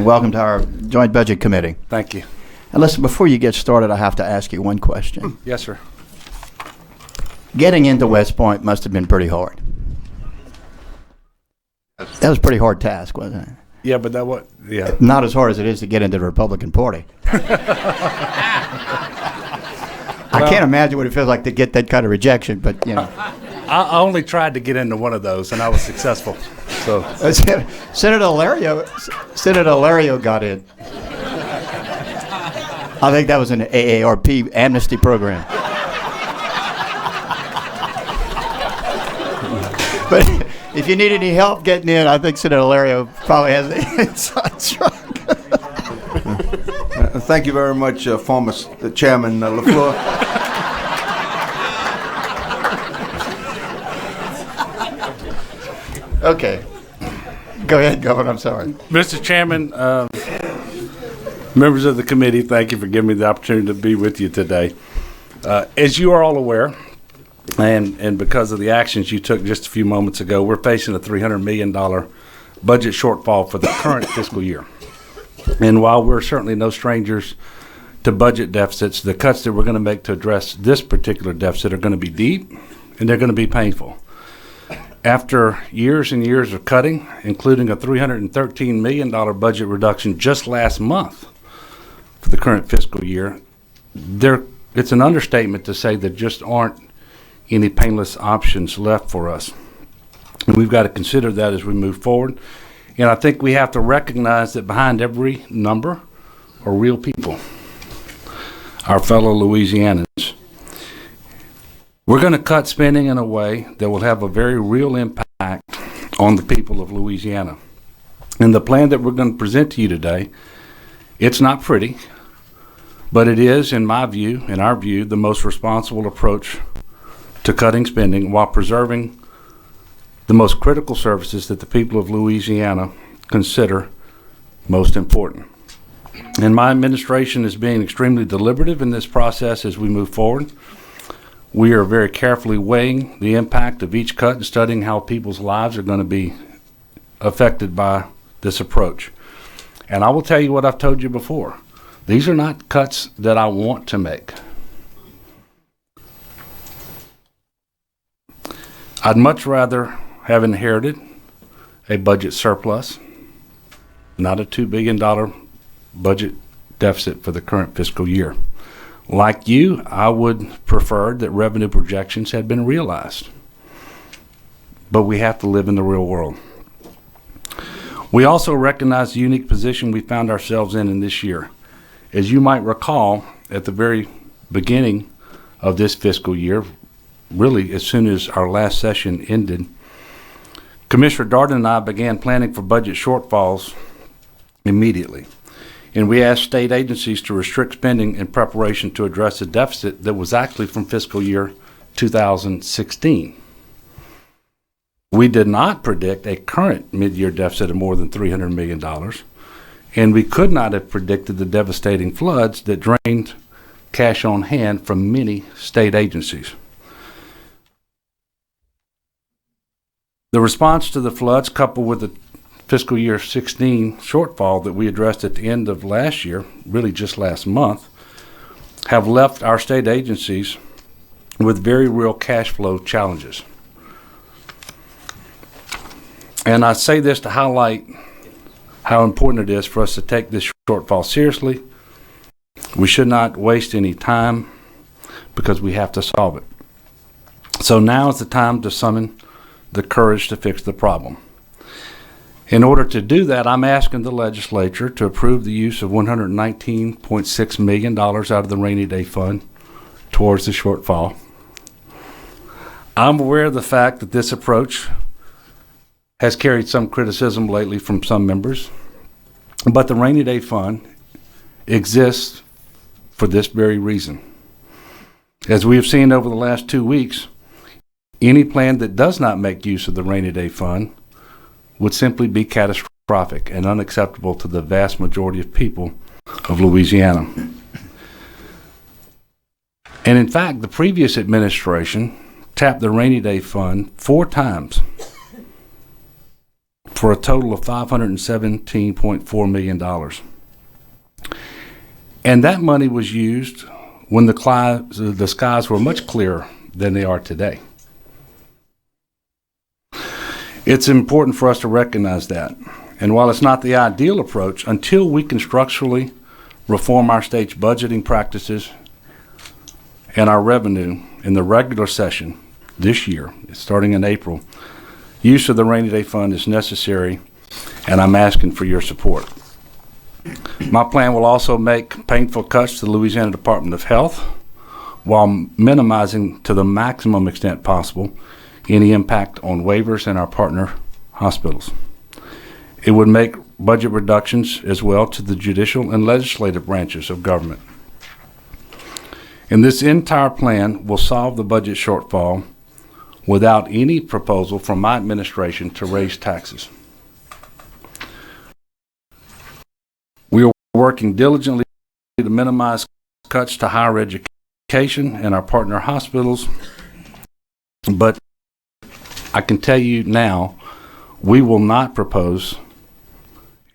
Welcome to our Joint Budget Committee. Thank you. And listen, before you get started, I have to ask you one question. Yes, sir. Getting into West Point must have been pretty hard. That was a pretty hard task, wasn't it? Yeah, but that what? Yeah. Not as hard as it is to get into the Republican Party. I can't imagine what it feels like to get that kind of rejection, but you know. I only tried to get into one of those, and I was successful. So Senator Lario got in. I think that was an AARP amnesty program. But if you need any help getting in, I think Senator Lario probably has the inside track. Thank you very much, former Chairman LaFleur. Okay. Go ahead, Governor. I'm sorry. Mr. Chairman, members of the committee, thank you for giving me the opportunity to be with you today. As you are all aware, and because of the actions you took just a few moments ago, we're facing a $300 million budget shortfall for the current fiscal year. And while we're certainly no strangers to budget deficits, the cuts that we're going to make to address this particular deficit are going to be deep, and they're going to be painful. After years and years of cutting, including a $313 million budget reduction just last month for the current fiscal year, it's an understatement to say there just aren't any painless options left for us. And we've got to consider that as we move forward. And I think we have to recognize that behind every number are real people, our fellow Louisianans. We're going to cut spending in a way that will have a very real impact on the people of Louisiana. And the plan that we're going to present to you today, it's not pretty, but it is, in my view, in our view, the most responsible approach to cutting spending while preserving the most critical services that the people of Louisiana consider most important. And my administration is being extremely deliberative in this process as we move forward. We are very carefully weighing the impact of each cut and studying how people's lives are going to be affected by this approach. And I will tell you what I've told you before. These are not cuts that I want to make. I'd much rather have inherited a budget surplus, not a $2 billion budget deficit for the current fiscal year. Like you, I would prefer that revenue projections had been realized. But we have to live in the real world. We also recognize the unique position we found ourselves in this year. As you might recall, at the very beginning of this fiscal year, really as soon as our last session ended, Commissioner Darden and I began planning for budget shortfalls immediately. And we asked state agencies to restrict spending in preparation to address a deficit that was actually from fiscal year 2016. We did not predict a current mid-year deficit of more than $300 million, and we could not have predicted the devastating floods that drained cash on hand from many state agencies. The response to the floods, coupled with the fiscal year 16 shortfall that we addressed at the end of last year, really just last month, have left our state agencies with very real cash flow challenges. And I say this to highlight how important it is for us to take this shortfall seriously. We should not waste any time because we have to solve it. So now is the time to summon the courage to fix the problem. In order to do that, I'm asking the legislature to approve the use of $119.6 million out of the rainy day fund towards the shortfall. I'm aware of the fact that this approach has carried some criticism lately from some members, but the rainy day fund exists for this very reason. As we have seen over the last 2 weeks, any plan that does not make use of the rainy day fund would simply be catastrophic and unacceptable to the vast majority of people of Louisiana. And in fact, the previous administration tapped the rainy day fund 4 times for a total of $517.4 million. And that money was used when the skies were much clearer than they are today. It's important for us to recognize that. And while it's not the ideal approach, until we can structurally reform our state's budgeting practices and our revenue in the regular session this year, starting in April, use of the rainy day fund is necessary, and I'm asking for your support. My plan will also make painful cuts to the Louisiana Department of Health while minimizing to the maximum extent possible any impact on waivers and our partner hospitals. It would make budget reductions as well to the judicial and legislative branches of government. And this entire plan will solve the budget shortfall without any proposal from my administration to raise taxes. We are working diligently to minimize cuts to higher education and our partner hospitals, but I can tell you now, we will not propose,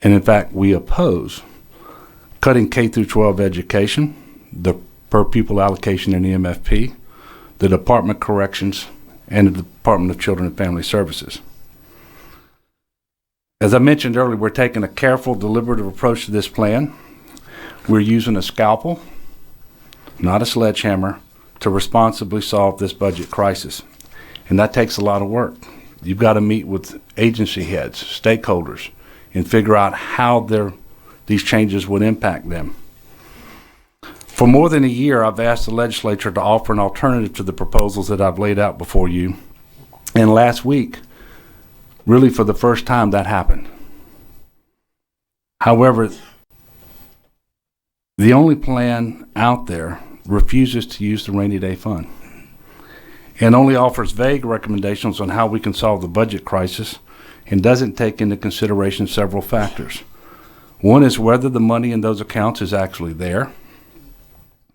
and in fact we oppose, cutting K through 12 education, the per pupil allocation in the MFP, the Department of Corrections, and the Department of Children and Family Services. As I mentioned earlier, we're taking a careful, deliberative approach to this plan. We're using a scalpel, not a sledgehammer, to responsibly solve this budget crisis. And that takes a lot of work. You've got to meet with agency heads, stakeholders, and figure out how these changes would impact them. For more than a year, I've asked the legislature to offer an alternative to the proposals that I've laid out before you. And last week, really for the first time, that happened. However, the only plan out there refuses to use the rainy day fund and only offers vague recommendations on how we can solve the budget crisis and doesn't take into consideration several factors. One is whether the money in those accounts is actually there,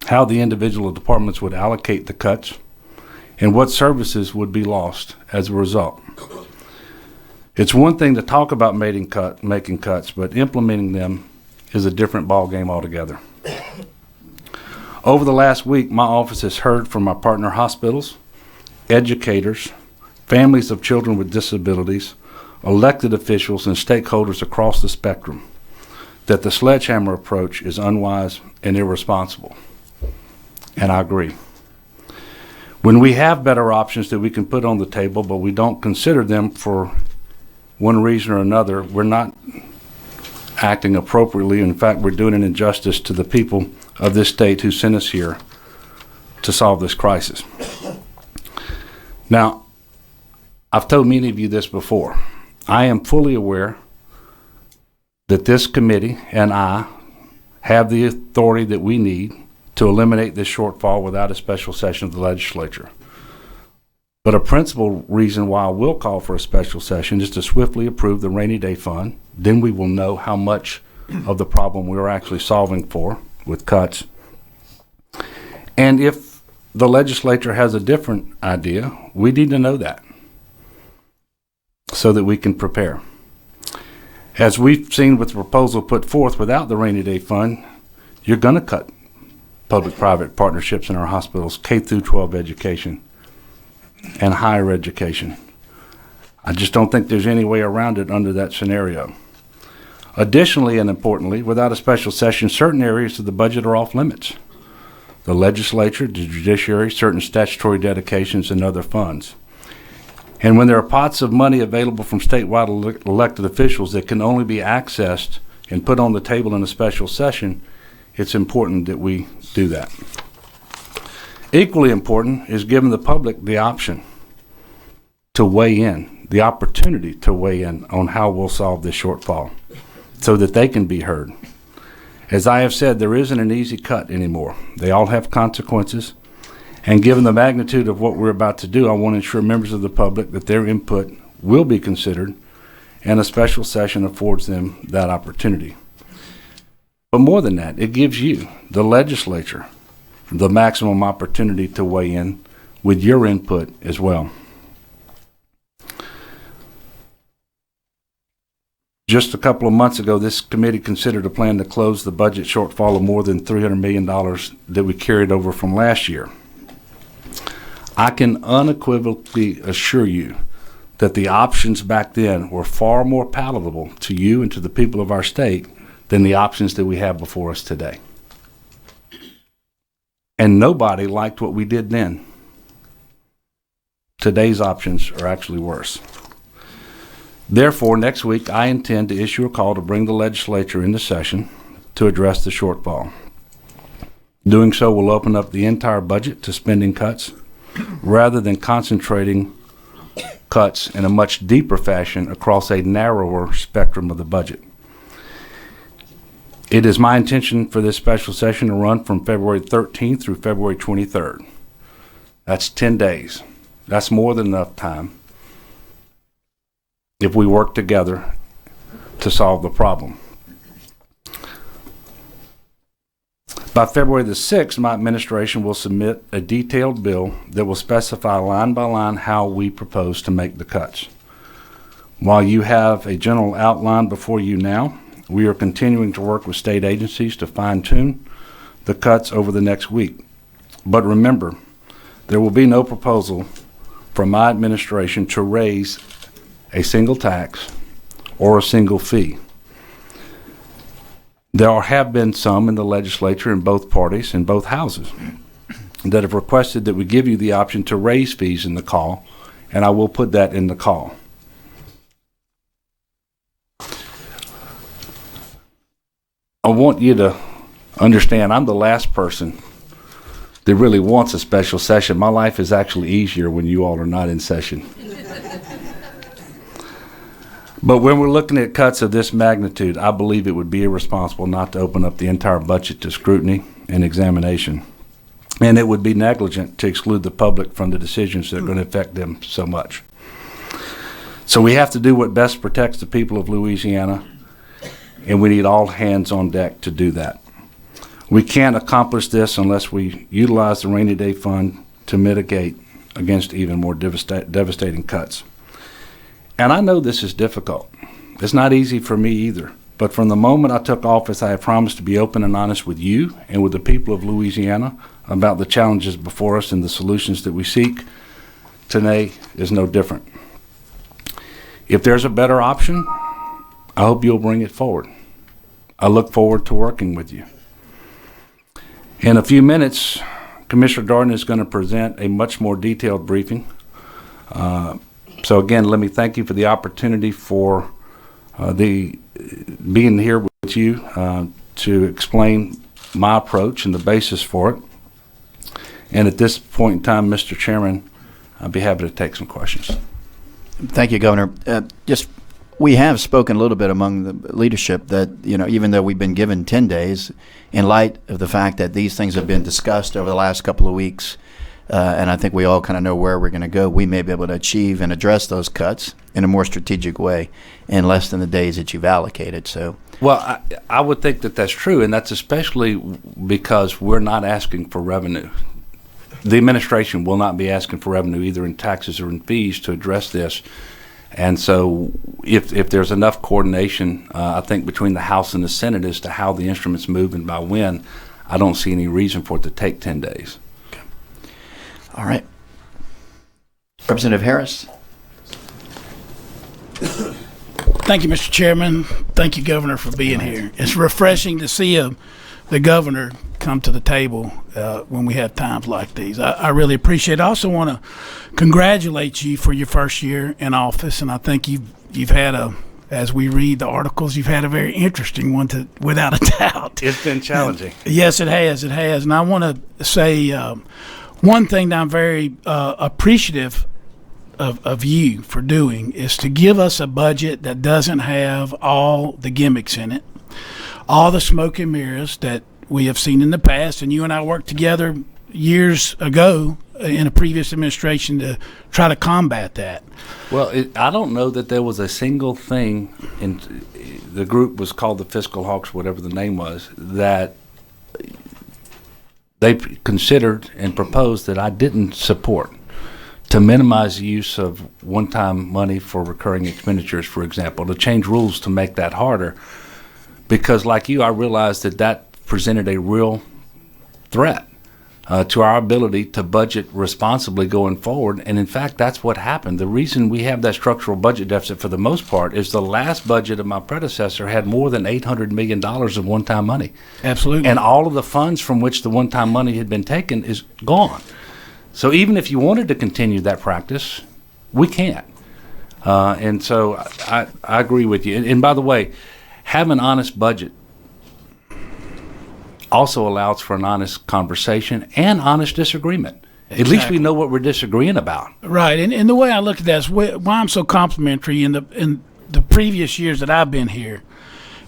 how the individual departments would allocate the cuts, and what services would be lost as a result. It's one thing to talk about making cuts, but implementing them is a different ballgame altogether. Over the last week, my office has heard from our partner hospitals, educators, families of children with disabilities, elected officials, and stakeholders across the spectrum that the sledgehammer approach is unwise and irresponsible. And I agree. When we have better options that we can put on the table, but we don't consider them for one reason or another, we're not acting appropriately. In fact, we're doing an injustice to the people of this state who sent us here to solve this crisis. Now, I've told many of you this before. I am fully aware that this committee and I have the authority that we need to eliminate this shortfall without a special session of the legislature. But a principal reason why I will call for a special session is to swiftly approve the rainy day fund. Then we will know how much of the problem we're actually solving for with cuts. And if the legislature has a different idea, we need to know that so that we can prepare. As we've seen with the proposal put forth without the rainy day fund, you're going to cut public-private partnerships in our hospitals, K through 12 education, and higher education. I just don't think there's any way around it under that scenario. Additionally, and importantly, without a special session, certain areas of the budget are off limits. The legislature, the judiciary, certain statutory dedications, and other funds. And when there are pots of money available from statewide elected officials that can only be accessed and put on the table in a special session, it's important that we do that. Equally important is giving the public the option to weigh in, the opportunity to weigh in on how we'll solve this shortfall so that they can be heard. As I have said, there isn't an easy cut anymore. They all have consequences. And given the magnitude of what we're about to do, I want to ensure members of the public that their input will be considered and a special session affords them that opportunity. But more than that, it gives you, the legislature, the maximum opportunity to weigh in with your input as well. Just a couple of months ago, this committee considered a plan to close the budget shortfall of more than $300 million that we carried over from last year. I can unequivocally assure you that the options back then were far more palatable to you and to the people of our state than the options that we have before us today. And nobody liked what we did then. Today's options are actually worse. Therefore, next week, I intend to issue a call to bring the legislature into session to address the shortfall. Doing so will open up the entire budget to spending cuts rather than concentrating cuts in a much deeper fashion across a narrower spectrum of the budget. It is my intention for this special session to run from February 13th through February 23rd. That's 10 days. That's more than enough time if we work together to solve the problem. By February the 6th, my administration will submit a detailed bill that will specify line by line how we propose to make the cuts. While you have a general outline before you now, we are continuing to work with state agencies to fine-tune the cuts over the next week. But remember, there will be no proposal from my administration to raise a single tax or a single fee. There have been some in the legislature in both parties, in both houses, that have requested that we give you the option to raise fees in the call, and I will put that in the call. I want you to understand I'm the last person that really wants a special session. My life is actually easier when you all are not in session. But when we're looking at cuts of this magnitude, I believe it would be irresponsible not to open up the entire budget to scrutiny and examination. And it would be negligent to exclude the public from the decisions that are going to affect them so much. So we have to do what best protects the people of Louisiana, and we need all hands on deck to do that. We can't accomplish this unless we utilize the rainy day fund to mitigate against even more devastating cuts. And I know this is difficult. It's not easy for me either. But from the moment I took office, I have promised to be open and honest with you and with the people of Louisiana about the challenges before us and the solutions that we seek. Today is no different. If there's a better option, I hope you'll bring it forward. I look forward to working with you. In a few minutes, Commissioner Darden is going to present a much more detailed briefing. So again, let me thank you for the opportunity for being here with you to explain my approach and the basis for it. And at this point in time, Mr. Chairman, I'd be happy to take some questions. Thank you, Governor. We have spoken a little bit among the leadership that, even though we've been given 10 days, in light of the fact that these things have been discussed over the last couple of weeks, and I think we all kind of know where we're going to go, we may be able to achieve and address those cuts in a more strategic way in less than the days that you've allocated. So, well, I would think that that's true, and that's especially because we're not asking for revenue. The administration will not be asking for revenue either in taxes or in fees to address this. And so if there's enough coordination, I think, between the House and the Senate as to how the instruments move and by when, I don't see any reason for it to take 10 days. All right. Representative Harris. Thank you, Mr. Chairman. Thank you, Governor, for being here. It's refreshing to see the governor come to the table when we have times like these. I really appreciate it. I also want to congratulate you for your first year in office, and I think you've had as we read the articles, you've had a very interesting one, without a doubt. It's been challenging. Yes, it has. It has. And I want to say one thing that I'm very appreciative of you for doing is to give us a budget that doesn't have all the gimmicks in it, all the smoke and mirrors that we have seen in the past. And you and I worked together years ago in a previous administration to try to combat that. Well, I don't know that there was a single thing, in the group was called the Fiscal Hawks, whatever the name was, that they considered and proposed that I didn't support. to minimize the use of one-time money for recurring expenditures, for example, to change rules to make that harder. Because like you, I realized that presented a real threat to our ability to budget responsibly going forward. And in fact, that's what happened. The reason we have that structural budget deficit for the most part is the last budget of my predecessor had more than $800 million of one-time money. Absolutely. And all of the funds from which the one-time money had been taken is gone. So even if you wanted to continue that practice, we can't. And so I agree with you. And by the way, have an honest budget also allows for an honest conversation and honest disagreement. Exactly. At least we know what we're disagreeing about. Right. And the way I look at that is why I'm so complimentary. In the previous years that I've been here,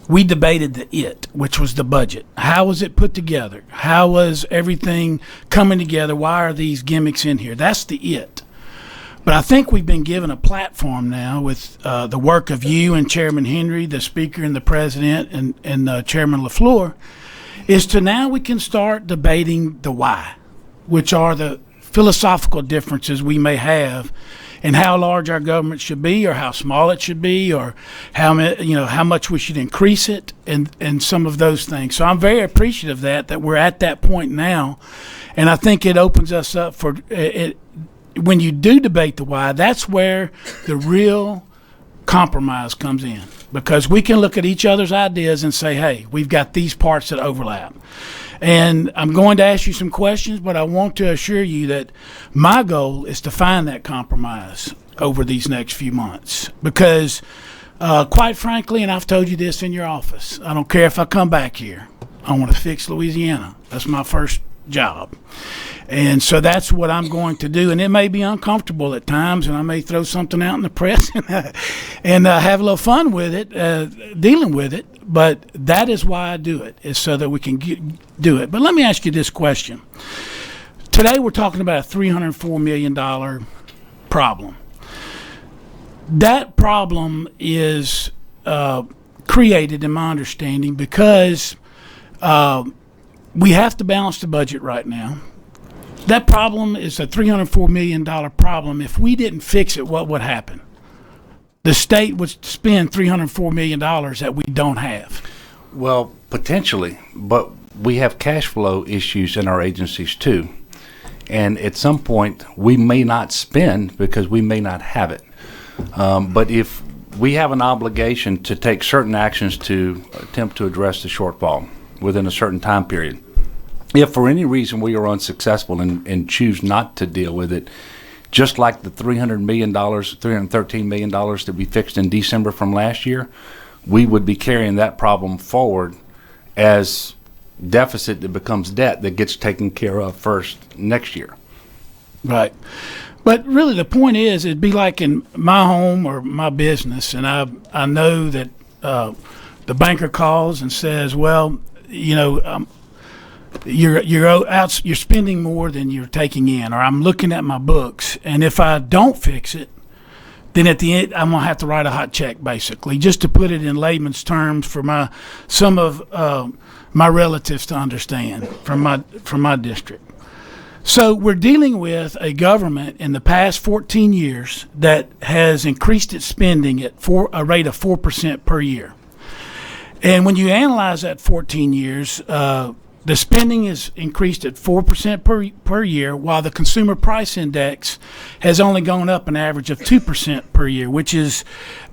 we debated which was the budget. How was it put together? How was everything coming together? Why are these gimmicks in here? That's the it. But I think we've been given a platform now with the work of you and Chairman Henry, the Speaker and the President, and Chairman LaFleur, is to now we can start debating the why, which are the philosophical differences we may have in how large our government should be or how small it should be or how much we should increase it and some of those things. So I'm very appreciative of that we're at that point now. And I think it opens us up for it. When you do debate the why, that's where the real compromise comes in, because we can look at each other's ideas and say, hey, we've got these parts that overlap. And I'm going to ask you some questions, but I want to assure you that my goal is to find that compromise over these next few months, because quite frankly, and I've told you this in your office, I don't care if I come back here, I want to fix Louisiana. That's my first job. And so that's what I'm going to do. And it may be uncomfortable at times, and I may throw something out in the press and have a little fun with it, dealing with it. But that is why I do it, is so that we can do it. But let me ask you this question. Today we're talking about a $304 million problem. That problem is created, in my understanding, because we have to balance the budget right now. That problem is a $304 million problem. If we didn't fix it, what would happen? The state would spend $304 million that we don't have. Well, potentially, but we have cash flow issues in our agencies too. And at some point, we may not spend because we may not have it. But if we have an obligation to take certain actions to attempt to address the shortfall within a certain time period, if for any reason we are unsuccessful and choose not to deal with it, just like the $313 million that we fixed in December from last year, we would be carrying that problem forward as deficit that becomes debt that gets taken care of first next year. Right. But really the point is, it'd be like in my home or my business, and I know that the banker calls and says, well, you're spending more than you're taking in, or I'm looking at my books, and if I don't fix it, then at the end I'm gonna have to write a hot check, basically, just to put it in layman's terms for some of my relatives to understand from my district. So we're dealing with a government in the past 14 years that has increased its spending at a rate of 4% per year. And when you analyze that 14 years, the spending is increased at 4% per year, while the consumer price index has only gone up an average of 2% per year, which is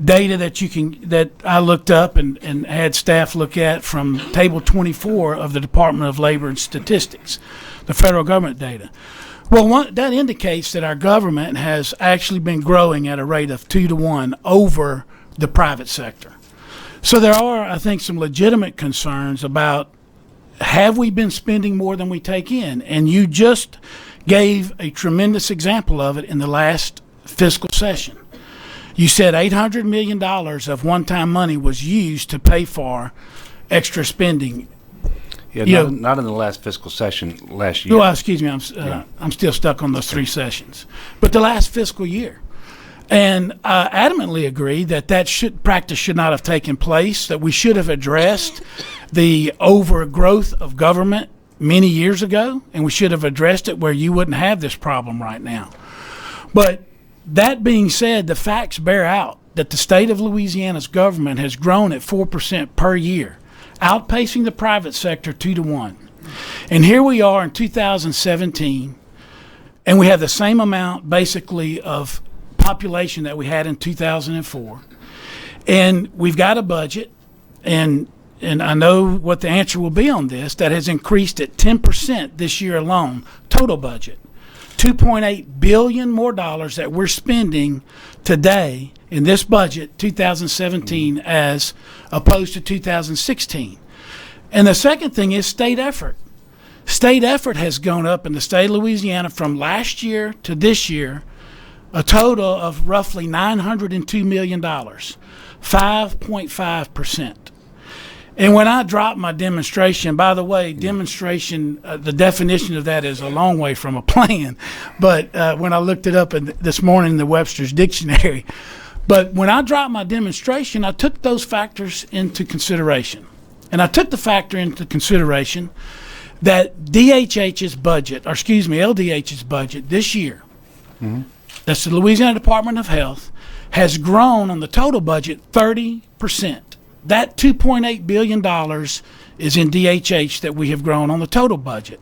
data that I looked up and had staff look at from Table 24 of the Department of Labor and Statistics, the federal government data. Well, that indicates that our government has actually been growing at a rate of 2 to 1 over the private sector. So there are, I think, some legitimate concerns about, have we been spending more than we take in? And you just gave a tremendous example of it in the last fiscal session. You said $800 million of one-time money was used to pay for extra spending. Yeah, not in the last fiscal session last year. Well, excuse me, I'm still stuck on those 3 sessions. But the last fiscal year. And I adamantly agree that practice should not have taken place, that we should have addressed the overgrowth of government many years ago, and we should have addressed it where you wouldn't have this problem right now. But that being said, the facts bear out that the state of Louisiana's government has grown at 4% per year, outpacing the private sector 2-1. And here we are in 2017, and we have the same amount basically of population that we had in 2004. And we've got a budget, and I know what the answer will be on this, that has increased at 10% this year alone, total budget. $2.8 billion more dollars that we're spending today in this budget, 2017, as opposed to 2016. And the second thing is state effort. State effort has gone up in the state of Louisiana from last year to this year, a total of roughly $902 million, 5.5%. And when I dropped my demonstration, by the way, demonstration, the definition of that is a long way from a plan. But when I looked it up this morning in the Webster's Dictionary, but when I dropped my demonstration, I took those factors into consideration. And I took the factor into consideration that LDH's budget this year, that's the Louisiana Department of Health, has grown on the total budget 30%. That $2.8 billion is in DHH that we have grown on the total budget.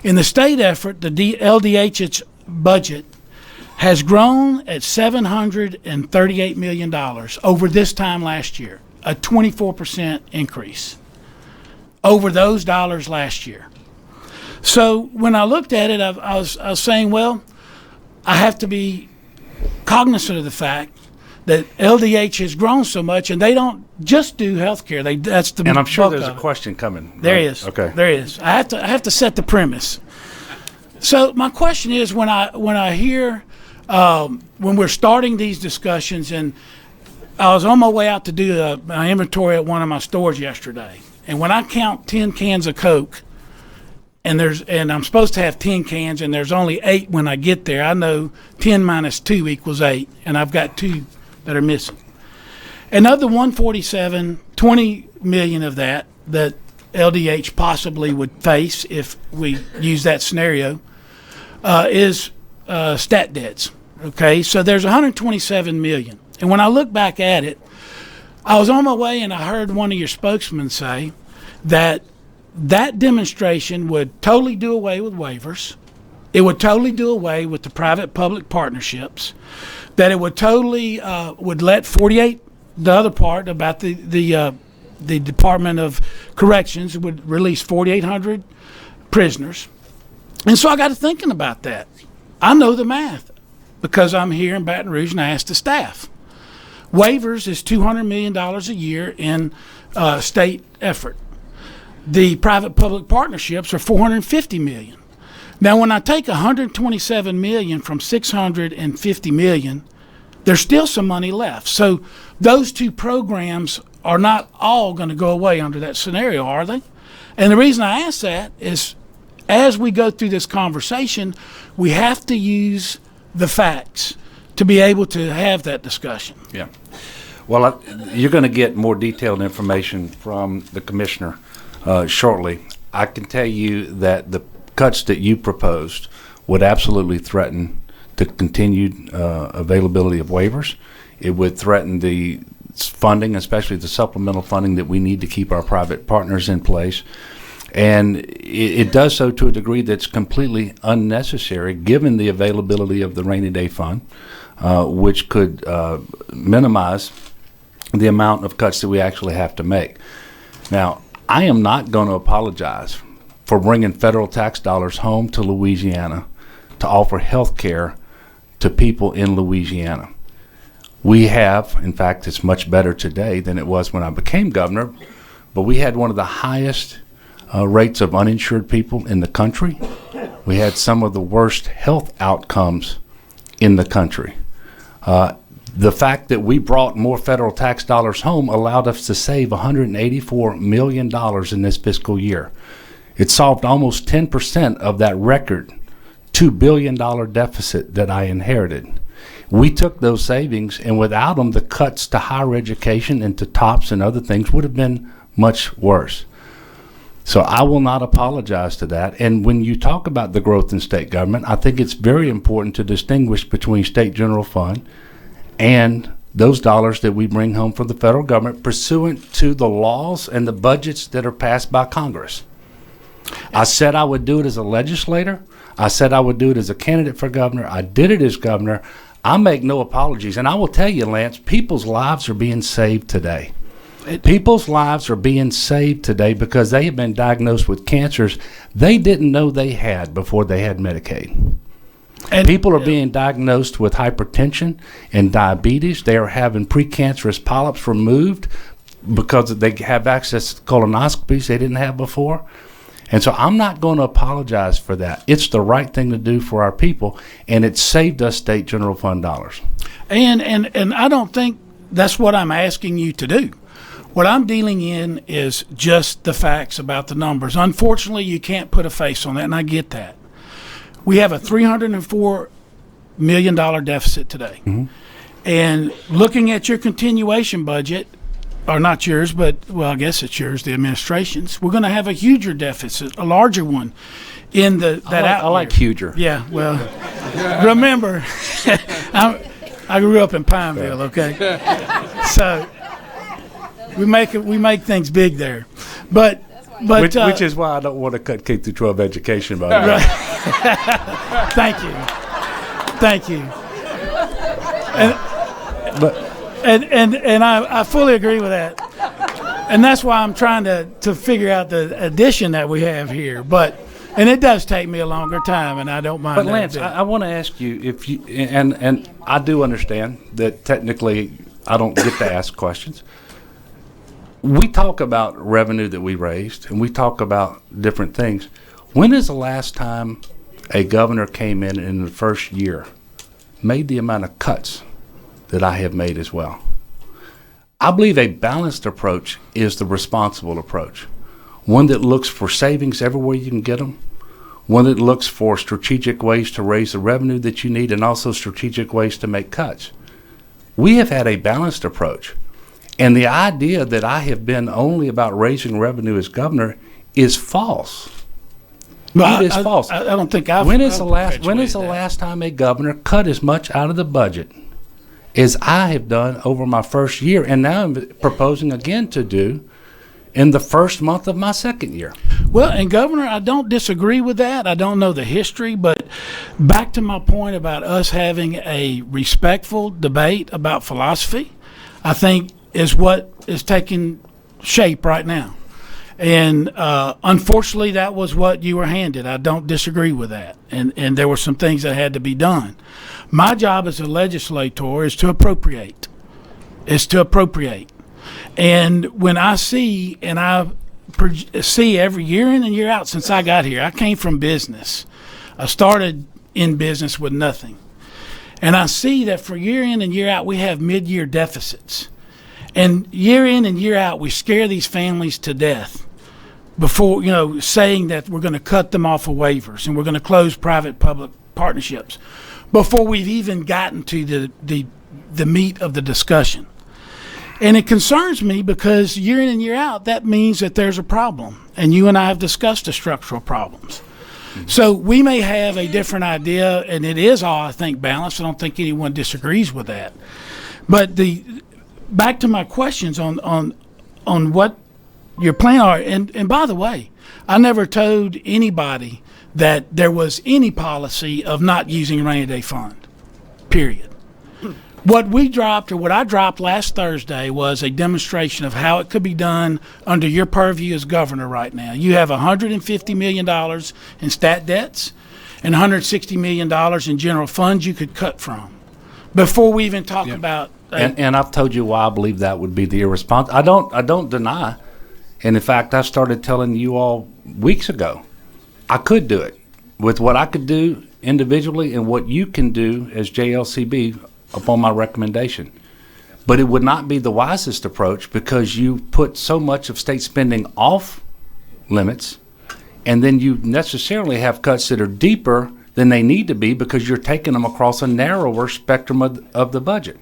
In the state effort, the LDH's budget has grown at $738 million over this time last year, a 24% increase over those dollars last year. So when I looked at it, I was saying, well, I have to be cognizant of the fact that LDH has grown so much, and they don't just do healthcare. That's the And I'm sure bulk there's a of it. question coming. There right? is. Okay. There is. I have to set the premise. So my question is, when I hear when we're starting these discussions, and I was on my way out to do my inventory at one of my stores yesterday, and when I count 10 cans of Coke, and I'm supposed to have 10 cans, and there's only 8 when I get there, I know 10 minus 2 equals 8, and I've got 2 that are missing. Another 147, 20 million of that LDH possibly would face if we use that scenario is stat debts. Okay, so there's 127 million. And when I look back at it, I was on my way and I heard one of your spokesmen say that demonstration would totally do away with waivers. It would totally do away with the private-public partnerships. That it would totally would let 48, the other part about the Department of Corrections would release 4,800 prisoners. And so I got to thinking about that. I know the math because I'm here in Baton Rouge and I asked the staff. Waivers is $200 million a year in state effort. The private-public partnerships are $450 million. Now, when I take $127 million from $650 million, there's still some money left. So those two programs are not all going to go away under that scenario, are they? And the reason I ask that is as we go through this conversation, we have to use the facts to be able to have that discussion. Yeah. Well, you're going to get more detailed information from the commissioner shortly. I can tell you that the cuts that you proposed would absolutely threaten the continued availability of waivers. It would threaten the funding, especially the supplemental funding that we need to keep our private partners in place. And it does so to a degree that's completely unnecessary given the availability of the rainy day fund, which could minimize the amount of cuts that we actually have to make. Now, I am not going to apologize for bringing federal tax dollars home to Louisiana to offer health care to people in Louisiana. We have, in fact, it's much better today than it was when I became governor, but we had one of the highest rates of uninsured people in the country. We had some of the worst health outcomes in the country. The fact that we brought more federal tax dollars home allowed us to save $184 million in this fiscal year. It solved almost 10% of that record $2 billion deficit that I inherited. We took those savings, and without them, the cuts to higher education and to TOPS and other things would have been much worse. So I will not apologize to that. And when you talk about the growth in state government, I think it's very important to distinguish between state general fund and those dollars that we bring home from the federal government pursuant to the laws and the budgets that are passed by Congress. I said I would do it as a legislator. I said I would do it as a candidate for governor. I did it as governor. I make no apologies. And I will tell you, Lance, people's lives are being saved today. People's lives are being saved today because they have been diagnosed with cancers they didn't know they had before they had Medicaid. And people are being diagnosed with hypertension and diabetes. They are having precancerous polyps removed because they have access to colonoscopies they didn't have before. And so I'm not going to apologize for that. It's the right thing to do for our people, and it saved us state general fund dollars. And I don't think that's what I'm asking you to do. What I'm dealing in is just the facts about the numbers. Unfortunately, you can't put a face on that, and I get that. We have a $304 million deficit today. Mm-hmm. And looking at your continuation budget, or not yours, but, well, I guess it's yours, the administration's, we're going to have a huger deficit, a larger one in I like huger. Yeah, well, remember, I grew up in Pineville, okay? So we make things big there. But which is why I don't want to cut K through 12 education, by the way. Right. Thank you. And I fully agree with that. And that's why I'm trying to figure out the addition that we have here. And it does take me a longer time, and I don't mind. But Lance, I want to ask you if you and I do understand that technically I don't get to ask questions. We talk about revenue that we raised, and we talk about different things. When is the last time a governor came in the first year, made the amount of cuts that I have made as well? I believe a balanced approach is the responsible approach. One that looks for savings everywhere you can get them. One that looks for strategic ways to raise the revenue that you need and also strategic ways to make cuts. We have had a balanced approach. And the idea that I have been only about raising revenue as governor is false. Well, it is false. I don't think I've. When is the last time a governor cut as much out of the budget as I have done over my first year, and now I'm proposing again to do in the first month of my second year? Well, and Governor, I don't disagree with that. I don't know the history, but back to my point about us having a respectful debate about philosophy, I think is what is taking shape right now. And unfortunately, that was what you were handed. I don't disagree with that. And there were some things that had to be done. My job as a legislator is to appropriate. And when I see, and I see every year in and year out since I got here, I came from business. I started in business with nothing. And I see that for year in and year out, we have mid-year deficits. And year in and year out, we scare these families to death before, saying that we're going to cut them off of waivers and we're going to close private-public partnerships before we've even gotten to the meat of the discussion. And it concerns me because year in and year out, that means that there's a problem. And you and I have discussed the structural problems. Mm-hmm. So we may have a different idea, and it is all, I think, balanced. I don't think anyone disagrees with that. But back to my questions on what your plan are. And by the way, I never told anybody that there was any policy of not using rainy day fund, period. What I dropped last Thursday was a demonstration of how it could be done under your purview as governor right now. You have $150 million in stat debts and $160 million in general funds you could cut from before we even talk about. And I've told you why I believe that would be the irresponsible. I don't deny. And in fact, I started telling you all weeks ago, I could do it with what I could do individually and what you can do as JLCB upon my recommendation. But it would not be the wisest approach because you put so much of state spending off limits, and then you necessarily have cuts that are deeper than they need to be because you're taking them across a narrower spectrum of the budget.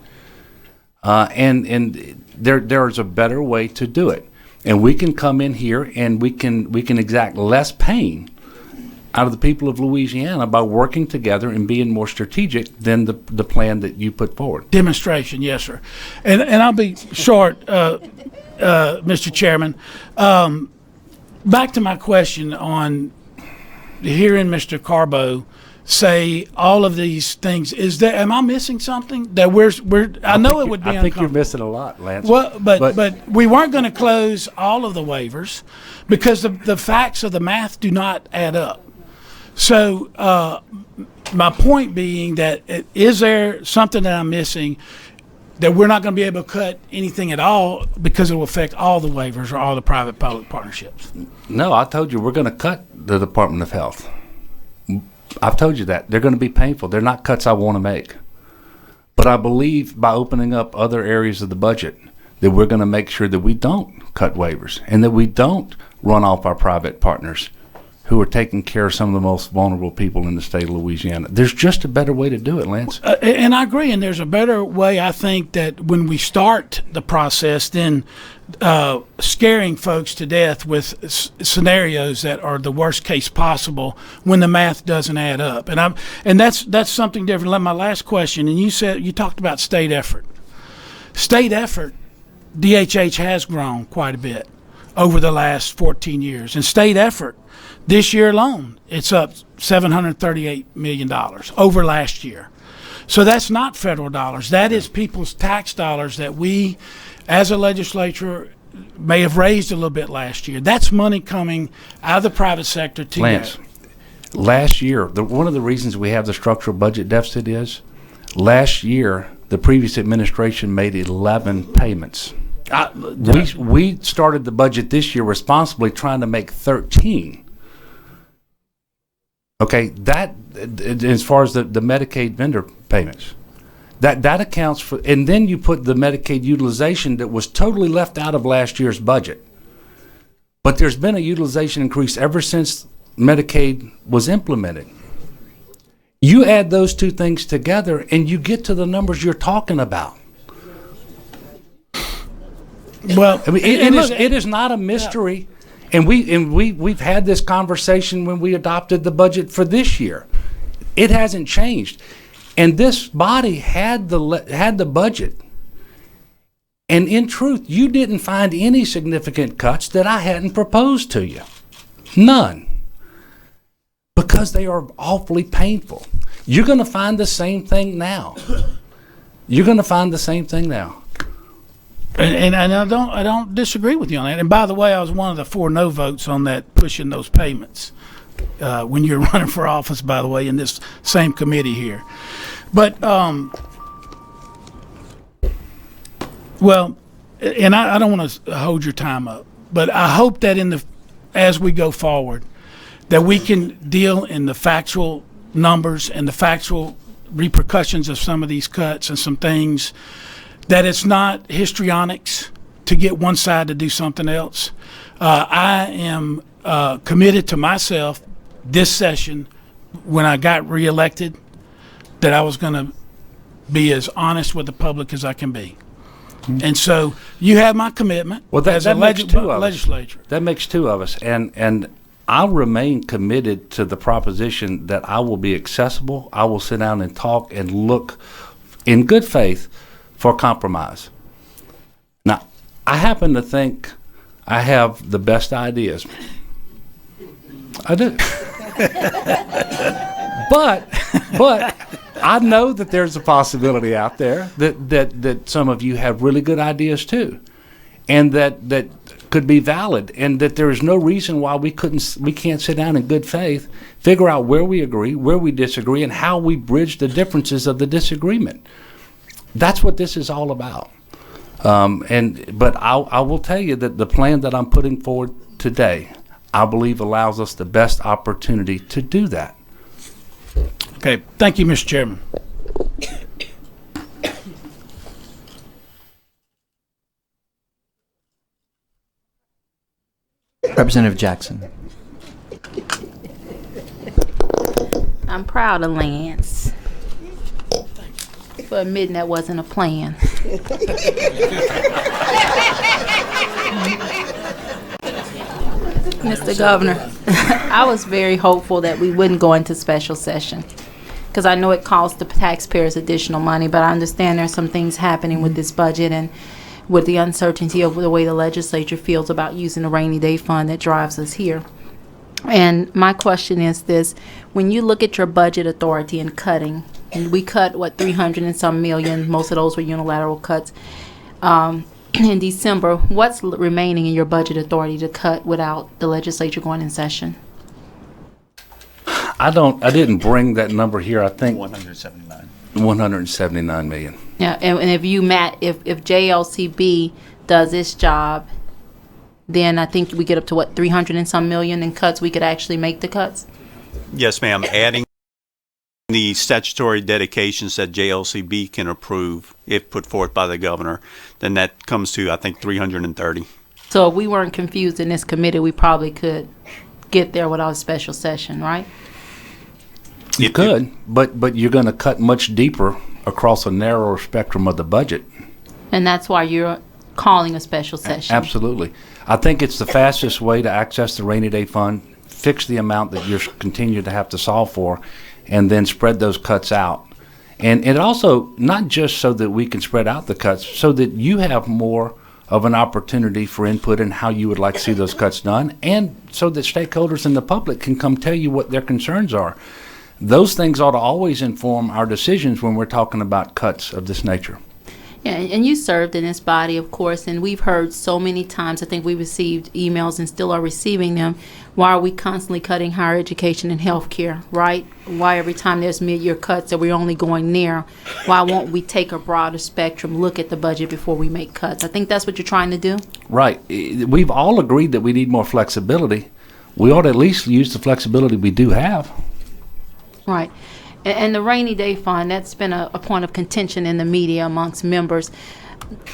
And there's a better way to do it. And we can come in here and we can exact less pain out of the people of Louisiana by working together and being more strategic than the plan that you put forward. Demonstration, yes, sir. And I'll be short, Mr. Chairman. Back to my question on hearing Mr. Carbo say all of these things. Am I missing something that I know it would be I think you're uncomfortable. missing a lot, Lance. Well, but we weren't going to close all of the waivers because the facts of the math do not add up. So my point being that is there something that I'm missing that we're not going to be able to cut anything at all because it will affect all the waivers or all the private-public partnerships? No, I told you we're going to cut the Department of Health. I've told you that. They're going to be painful. They're not cuts I want to make. But I believe by opening up other areas of the budget that we're going to make sure that we don't cut waivers and that we don't run off our private partners who are taking care of some of the most vulnerable people in the state of Louisiana. There's just a better way to do it, Lance. And I agree. And there's a better way, I think, that when we start the process than scaring folks to death with scenarios that are the worst case possible when the math doesn't add up. And that's something different. Like my last question, and you talked about state effort. State effort, DHH has grown quite a bit over the last 14 years. And state effort, this year alone, it's up $738 million over last year. So that's not federal dollars. That is people's tax dollars that we, as a legislature, may have raised a little bit last year. That's money coming out of the private sector to Lance, last year, one of the reasons we have the structural budget deficit is last year, the previous administration made 11 payments. We started the budget this year responsibly trying to make 13. Okay, that as far as the Medicaid vendor payments, that accounts for, and then you put the Medicaid utilization that was totally left out of last year's budget. But there's been a utilization increase ever since Medicaid was implemented. You add those two things together and you get to the numbers you're talking about. Well, I mean, it is not a mystery. Yeah. And we've had this conversation when we adopted the budget for this year. It hasn't changed, and this body had the budget. And in truth, you didn't find any significant cuts that I hadn't proposed to you, none, because they are awfully painful. You're going to find the same thing now. And I don't disagree with you on that. And by the way, I was one of the 4 no votes on that, pushing those payments when you're running for office, by the way, in this same committee here. But well, and I don't want to hold your time up, but I hope that as we go forward, that we can deal in the factual numbers and the factual repercussions of some of these cuts and some things. That it's not histrionics to get one side to do something else. I am committed to myself this session when I got reelected that I was going to be as honest with the public as I can be. Mm-hmm. And so you have my commitment as a legislature. That makes 2 of us. And I'll remain committed to the proposition that I will be accessible. I will sit down and talk and look in good faith for compromise. Now, I happen to think I have the best ideas. I do. but I know that there's a possibility out there that some of you have really good ideas too, and that could be valid, and that there is no reason why we can't sit down in good faith, figure out where we agree, where we disagree, and how we bridge the differences of the disagreement. That's what this is all about. But I will tell you that the plan that I'm putting forward today, I believe allows us the best opportunity to do that. Okay. Thank you, Mr. Chairman. Representative Jackson. I'm proud of Lance for admitting that wasn't a plan. Mr. Governor, I was very hopeful that we wouldn't go into special session because I know it costs the taxpayers additional money, but I understand there's some things happening with this budget and with the uncertainty of the way the legislature feels about using the rainy day fund that drives us here. And my question is this: when you look at your budget authority and cutting, and we cut, what, 300 and some million, most of those were unilateral cuts, in December, what's remaining in your budget authority to cut without the legislature going in session? I didn't bring that number here. I think 179. 179 million. Yeah, and if you, Matt, if JLCB does its job, then I think we get up to, what, 300 and some million in cuts, we could actually make the cuts? Yes, ma'am. Adding the statutory dedications that JLCB can approve, if put forth by the governor, then that comes to, I think, 330. So if we weren't confused in this committee, we probably could get there without a special session, right? You could, but you're going to cut much deeper across a narrower spectrum of the budget. And that's why you're calling a special session. Absolutely. I think it's the fastest way to access the rainy day fund, fix the amount that you're continue to have to solve for, and then spread those cuts out. And it also, not just so that we can spread out the cuts, so that you have more of an opportunity for input in how you would like to see those cuts done, and so that stakeholders in the public can come tell you what their concerns are. Those things ought to always inform our decisions when we're talking about cuts of this nature. Yeah, and you served in this body, of course, and we've heard so many times, I think we received emails and still are receiving them, why are we constantly cutting higher education and health care, right? Why every time there's mid-year cuts that we're only going near, why won't we take a broader spectrum look at the budget before we make cuts? I think that's what you're trying to do. Right. We've all agreed that we need more flexibility. We ought to at least use the flexibility we do have. Right. And the rainy day fund, that's been a point of contention in the media amongst members.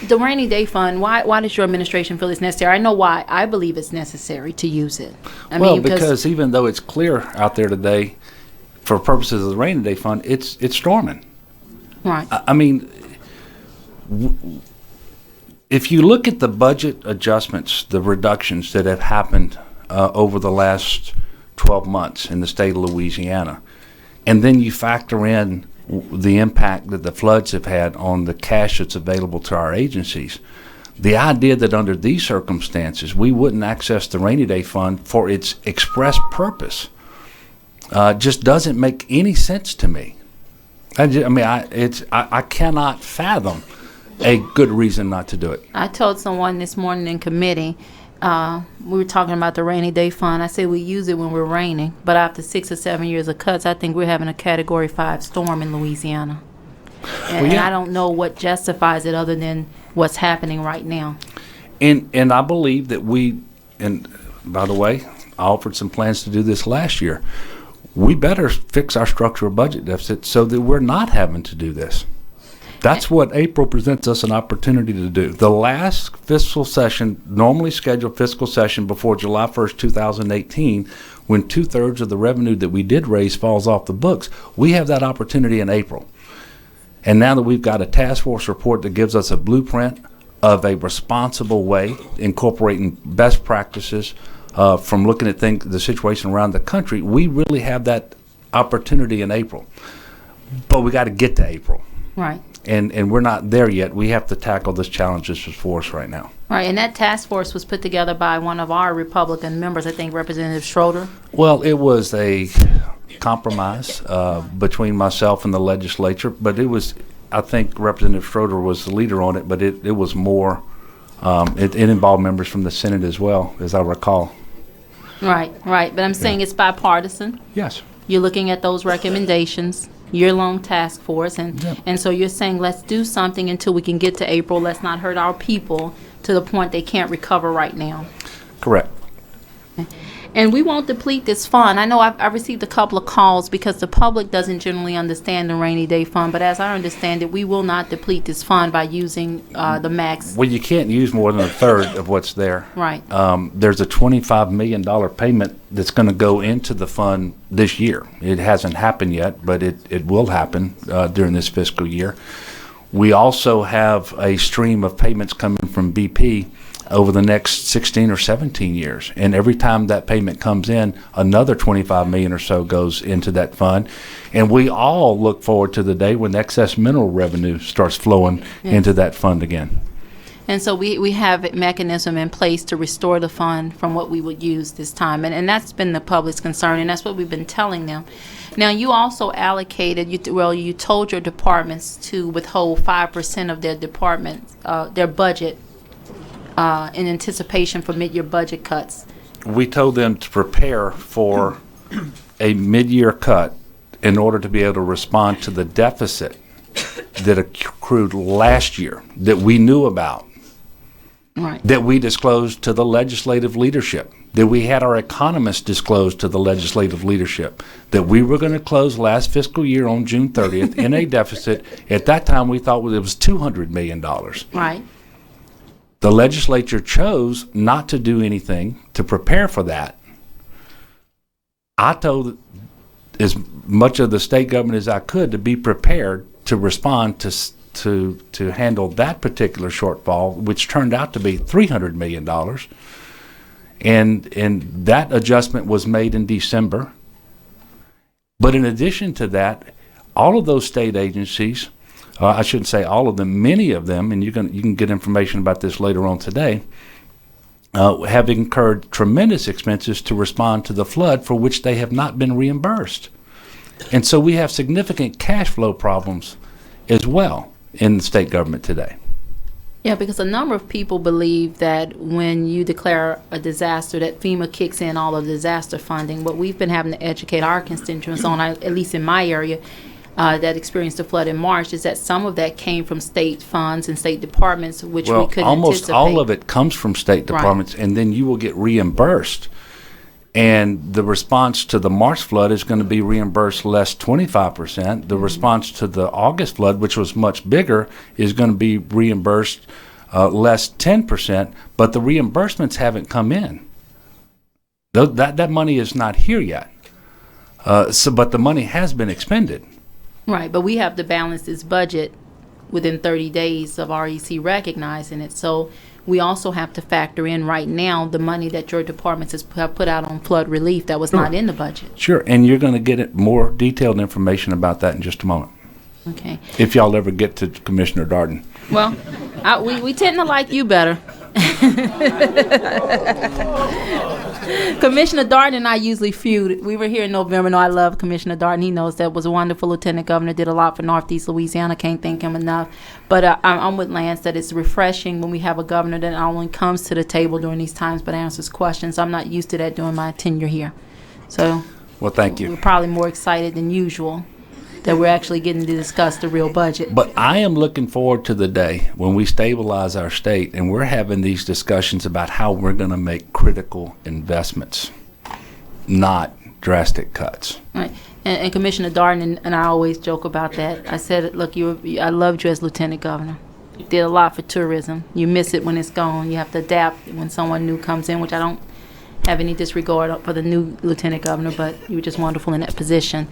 The rainy day fund, why does your administration feel it's necessary? I know why. I believe it's necessary to use it. Because even though it's clear out there today, for purposes of the rainy day fund, it's storming. Right. I mean, if you look at the budget adjustments, the reductions that have happened over the last 12 months in the state of Louisiana, and then you factor in the impact that the floods have had on the cash that's available to our agencies, the idea that under these circumstances we wouldn't access the rainy day fund for its express purpose just doesn't make any sense to me. I cannot fathom a good reason not to do it. I told someone this morning in committee, we were talking about the rainy day fund. I said we use it when we're raining, but after 6 or 7 years of cuts, I think we're having a Category 5 storm in Louisiana. And I don't know what justifies it other than what's happening right now. And I believe that and by the way, I offered some plans to do this last year. We better fix our structural budget deficit so that we're not having to do this. That's what April presents us an opportunity to do. The last fiscal session, normally scheduled fiscal session before July 1st, 2018, when 2/3 of the revenue that we did raise falls off the books, we have that opportunity in April. And now that we've got a task force report that gives us a blueprint of a responsible way, incorporating best practices from looking at the situation around the country, we really have that opportunity in April. But we got to get to April. Right. And we're not there yet. We have to tackle this challenge that's before us right now. Right, and that task force was put together by one of our Republican members, I think Representative Schroeder. Well, it was a compromise between myself and the legislature, but it was, I think Representative Schroeder was the leader on it, but it was more, it involved members from the Senate as well, as I recall. Right, but I'm saying it's bipartisan. Yes. You're looking at those recommendations, year-long task force, and so you're saying let's do something until we can get to April. Let's not hurt our people to the point they can't recover right now. Correct. And we won't deplete this fund. I know I've received a couple of calls because the public doesn't generally understand the rainy day fund, but as I understand it, we will not deplete this fund by using the max. Well, you can't use more than a third of what's there. Right. There's a $25 million payment that's going to go into the fund this year. It hasn't happened yet, but it will happen during this fiscal year. We also have a stream of payments coming from BP over the next 16 or 17 years. And every time that payment comes in, another 25 million or so goes into that fund. And we all look forward to the day when excess mineral revenue starts flowing into that fund again. And so we have a mechanism in place to restore the fund from what we would use this time. And that's been the public's concern, and that's what we've been telling them. Now, you also allocated, you told your departments to withhold 5% of their department, their budget in anticipation for mid-year budget cuts. We told them to prepare for a mid-year cut in order to be able to respond to the deficit that accrued last year that we knew about. Right. That we disclosed to the legislative leadership, that we had our economists disclose to the legislative leadership, that we were going to close last fiscal year on June 30th in a deficit. At that time, we thought it was $200 million. Right. The legislature chose not to do anything to prepare for that. I told as much of the state government as I could to be prepared to respond to handle that particular shortfall, which turned out to be $300 million. And that adjustment was made in December. But in addition to that, all of those state agencies, I shouldn't say all of them, many of them, and you can get information about this later on today, have incurred tremendous expenses to respond to the flood for which they have not been reimbursed. And so we have significant cash flow problems as well in the state government today. Yeah, because a number of people believe that when you declare a disaster, that FEMA kicks in all of the disaster funding. What we've been having to educate our constituents on, at least in my area, that experienced the flood in March, is that some of that came from state funds and state departments, which we couldn't almost anticipate. all of it comes from state departments, and then you will get reimbursed. And the response to the March flood is going to be reimbursed less 25%. The response to the August flood, which was much bigger, is going to be reimbursed less 10%. But the reimbursements haven't come in. That money is not here yet. But the money has been expended. Right, but we have to balance this budget within 30 days of REC recognizing it. So we also have to factor in right now the money that your departments have put out on flood relief that was not in the budget. Sure, and you're going to get more detailed information about that in just a moment. Okay. If y'all ever get to Commissioner Darden. Well, we tend to like you better. Commissioner Darden and I usually feud. We were here in November. No, I love Commissioner Darden. He knows that was a wonderful lieutenant governor, did a lot for Northeast Louisiana. Can't thank him enough. But I'm with Lance that it's refreshing when we have a governor that not only comes to the table during these times but answers questions. I'm not used to that during my tenure here. So, well, thank you. We're probably more excited than usual that we're actually getting to discuss the real budget. But I am looking forward to the day when we stabilize our state and we're having these discussions about how we're going to make critical investments, not drastic cuts. Right. And Commissioner Darden and I always joke about that. I said, look, I loved you as lieutenant governor. You did a lot for tourism. You miss it when it's gone. You have to adapt when someone new comes in, which I don't have any disregard for the new lieutenant governor, but you were just wonderful in that position.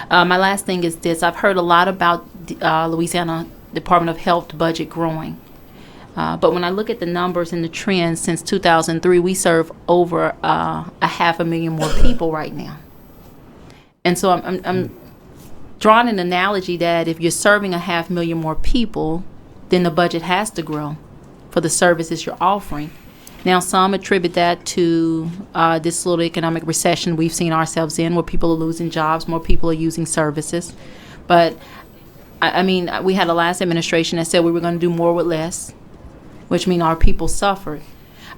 My last thing is this. I've heard a lot about Louisiana Department of Health budget growing. But when I look at the numbers and the trends since 2003, we serve over 500,000 more people right now. And so I'm drawing an analogy that if you're serving 500,000 more people, then the budget has to grow for the services you're offering. Now, some attribute that to this little economic recession we've seen ourselves in, where people are losing jobs, more people are using services. But, I mean, we had a last administration that said we were going to do more with less, which means our people suffered.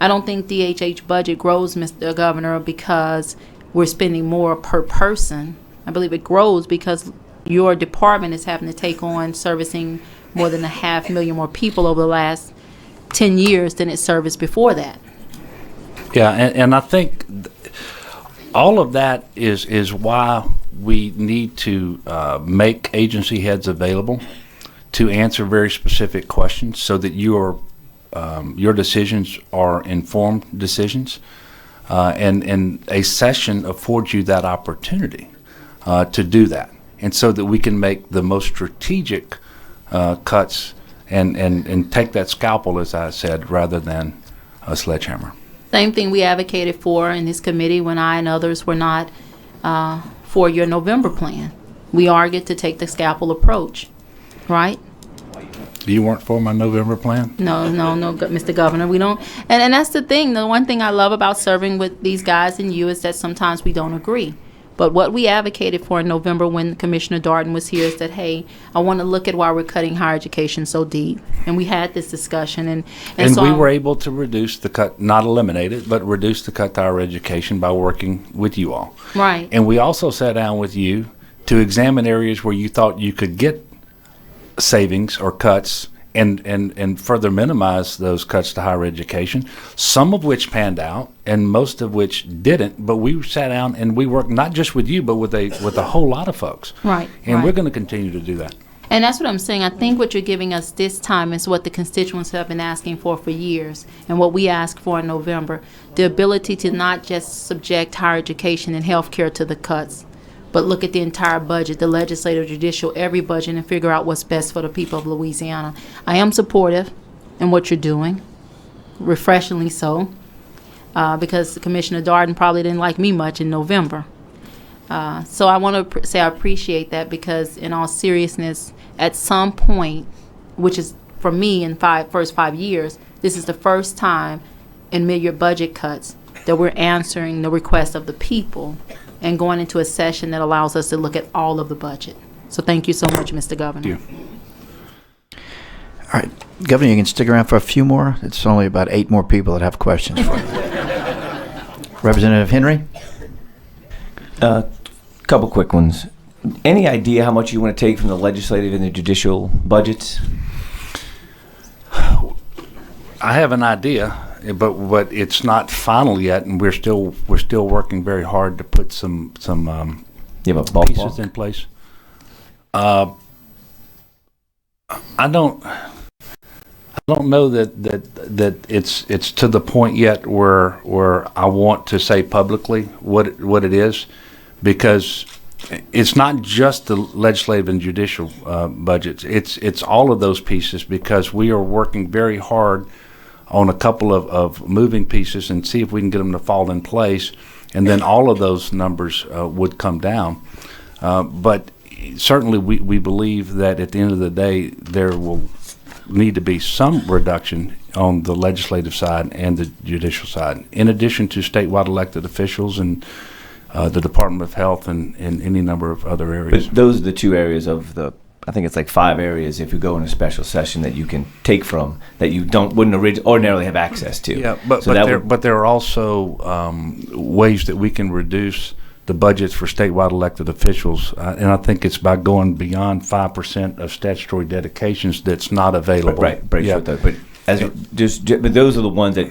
I don't think DHH budget grows, Mr. Governor, because we're spending more per person. I believe it grows because your department is having to take on servicing more than 500,000 more people over the last 10 years than it serviced before that. Yeah, and I think all of that is why we need to make agency heads available to answer very specific questions so that your decisions are informed decisions. And a session affords you that opportunity to do that. And so that we can make the most strategic cuts and take that scalpel, as I said, rather than a sledgehammer. Same thing we advocated for in this committee when I and others were not for your November plan. We argued to take the scalpel approach, right? You weren't for my November plan? No, Mr. Governor, we don't. And that's the thing. The one thing I love about serving with these guys and you is that sometimes we don't agree. But what we advocated for in November when Commissioner Darden was here is that, hey, I want to look at why we're cutting higher education so deep. And we had this discussion. And so we were able to reduce the cut, not eliminate it, but reduce the cut to higher education by working with you all. Right. And we also sat down with you to examine areas where you thought you could get savings or cuts and further minimize those cuts to higher education, some of which panned out and most of which didn't. But we sat down and we worked not just with you, but with a whole lot of folks. Right. And we're going to continue to do that. And that's what I'm saying. I think what you're giving us this time is what the constituents have been asking for years, and what we asked for in November, the ability to not just subject higher education and health care to the cuts, but look at the entire budget, the legislative, judicial, every budget, and figure out what's best for the people of Louisiana. I am supportive in what you're doing, refreshingly so, because Commissioner Darden probably didn't like me much in November. So I want to say I appreciate that, because in all seriousness, at some point, which is for me in first 5 years, this is the first time in mid-year budget cuts that we're answering the requests of the people and going into a session that allows us to look at all of the budget. So thank you so much, Mr. Governor. Thank you. All right, Governor, you can stick around for a few more. It's only about 8 more people that have questions for you. Representative Henry? Couple quick ones. Any idea how much you want to take from the legislative and the judicial budgets? I have an idea, but it's not final yet, and we're still working very hard to put some You have a pieces in ballpark? place. I don't know that it's to the point yet where I want to say publicly what it is, because it's not just the legislative and judicial budgets. It's all of those pieces, because we are working very hard on a couple of moving pieces and see if we can get them to fall in place, and then all of those numbers would come down. But certainly we believe that at the end of the day there will need to be some reduction on the legislative side and the judicial side, in addition to statewide elected officials and the Department of Health and any number of other areas. But those are the two areas of the, I think it's like 5 areas if you go in a special session that you can take from that you wouldn't ordinarily have access to. Yeah, but there are also ways that we can reduce the budgets for statewide elected officials, and I think it's by going beyond 5% of statutory dedications that's not available. Right, yeah. but but those are the ones that,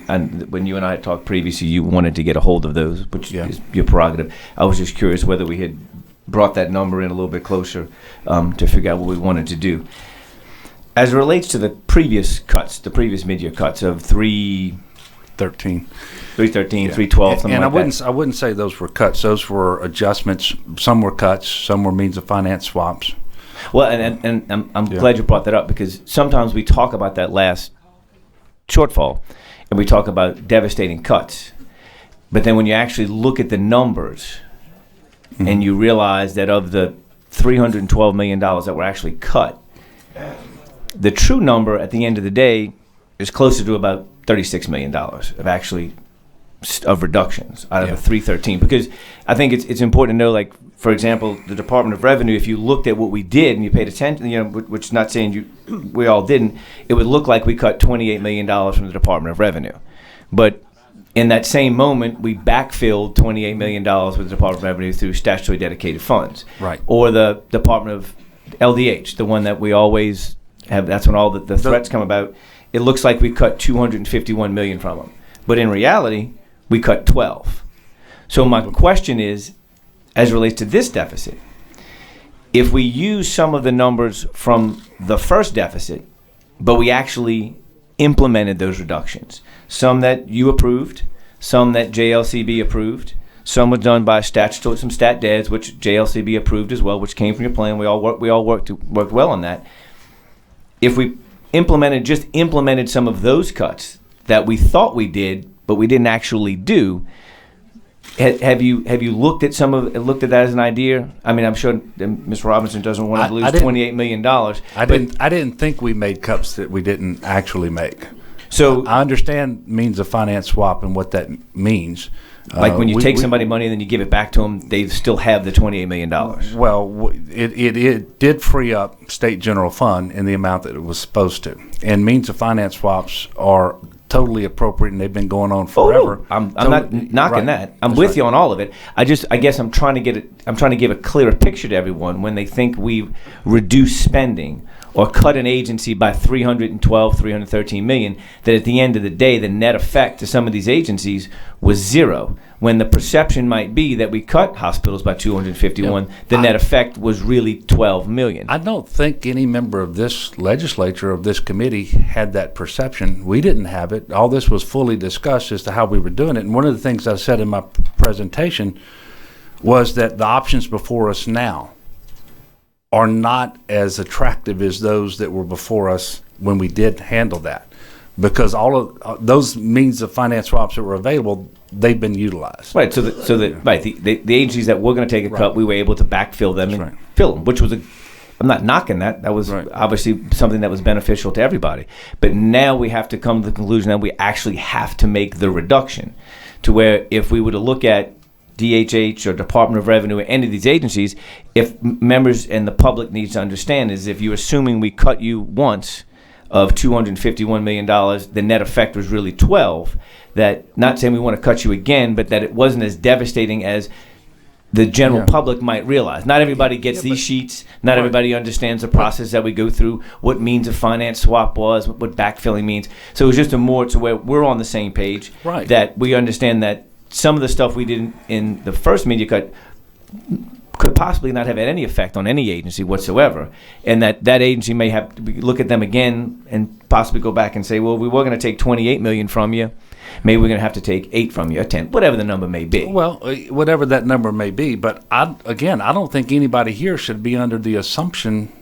when you and I talked previously, you wanted to get a hold of those, which is your prerogative. I was just curious whether we had brought that number in a little bit closer to figure out what we wanted to do. As it relates to the previous cuts, the previous mid-year cuts of 313, 312, something and like that. I wouldn't say those were cuts. Those were adjustments. Some were cuts. Some were means of finance swaps. Well, and I'm glad you brought that up, because sometimes we talk about that last shortfall and we talk about devastating cuts. But then when you actually look at the numbers and you realize that of the $312 million that were actually cut, the true number at the end of the day is closer to about $36 million of reductions out of the 313. Because I think it's important to know, like, for example, the Department of Revenue, if you looked at what we did and you paid attention, which is not saying we all didn't, it would look like we cut $28 million from the Department of Revenue. But in that same moment, we backfilled $28 million with the Department of Revenue through statutory dedicated funds. Right. Or the Department of LDH, the one that we always have, that's when all the threats come about. It looks like we cut $251 million from them. But in reality, we cut 12. So my question is, as it relates to this deficit, if we use some of the numbers from the first deficit, but we actually implemented those reductions, some that you approved, some that JLCB approved, some were done by statutory, some stat deds, which JLCB approved as well, which came from your plan. We all worked well on that. If we implemented some of those cuts, that we thought we did, but we didn't actually do. Have you looked at that as an idea? I mean, I'm sure Mr. Robinson doesn't want to lose $28 million. I didn't think we made cuts that we didn't actually make. So I understand means of finance swap and what that means. Like when you take somebody money and then you give it back to them, they still have the $28 million. Well, it did free up state general fund in the amount that it was supposed to. And means of finance swaps are totally appropriate, and they've been going on forever. I'm not knocking that. I'm with you on all of it. I guess I'm trying to give a clearer picture to everyone when they think we've reduced spending or cut an agency by 313 million, that at the end of the day, the net effect to some of these agencies was zero. When the perception might be that we cut hospitals by 251, the net effect was really 12 million. I don't think any member of this legislature, of this committee, had that perception. We didn't have it. All this was fully discussed as to how we were doing it. And one of the things I said in my presentation was that the options before us now are not as attractive as those that were before us when we did handle that, because all of those means of finance swaps that were available, they've been utilized. Right. So the agencies that were going to take a cut, we were able to backfill them and fill them, which was I'm not knocking that. That was obviously something that was beneficial to everybody. But now we have to come to the conclusion that we actually have to make the reduction to where if we were to look at DHH or Department of Revenue or any of these agencies, if members and the public needs to understand is if you're assuming we cut you once of $251 million, the net effect was really 12, that not saying we want to cut you again, but that it wasn't as devastating as the general public might realize. Not everybody gets these sheets. Not everybody understands the process that we go through, what means a finance swap was, what backfilling means. So it was just a more to where we're on the same page, that we understand that some of the stuff we did in the first media cut could possibly not have had any effect on any agency whatsoever, and that agency may have to look at them again and possibly go back and say, well, we were going to take 28 million from you, maybe we're going to have to take 8 from you, or 10, whatever the number may be. Well, whatever that number may be, but I don't think anybody here should be under the assumption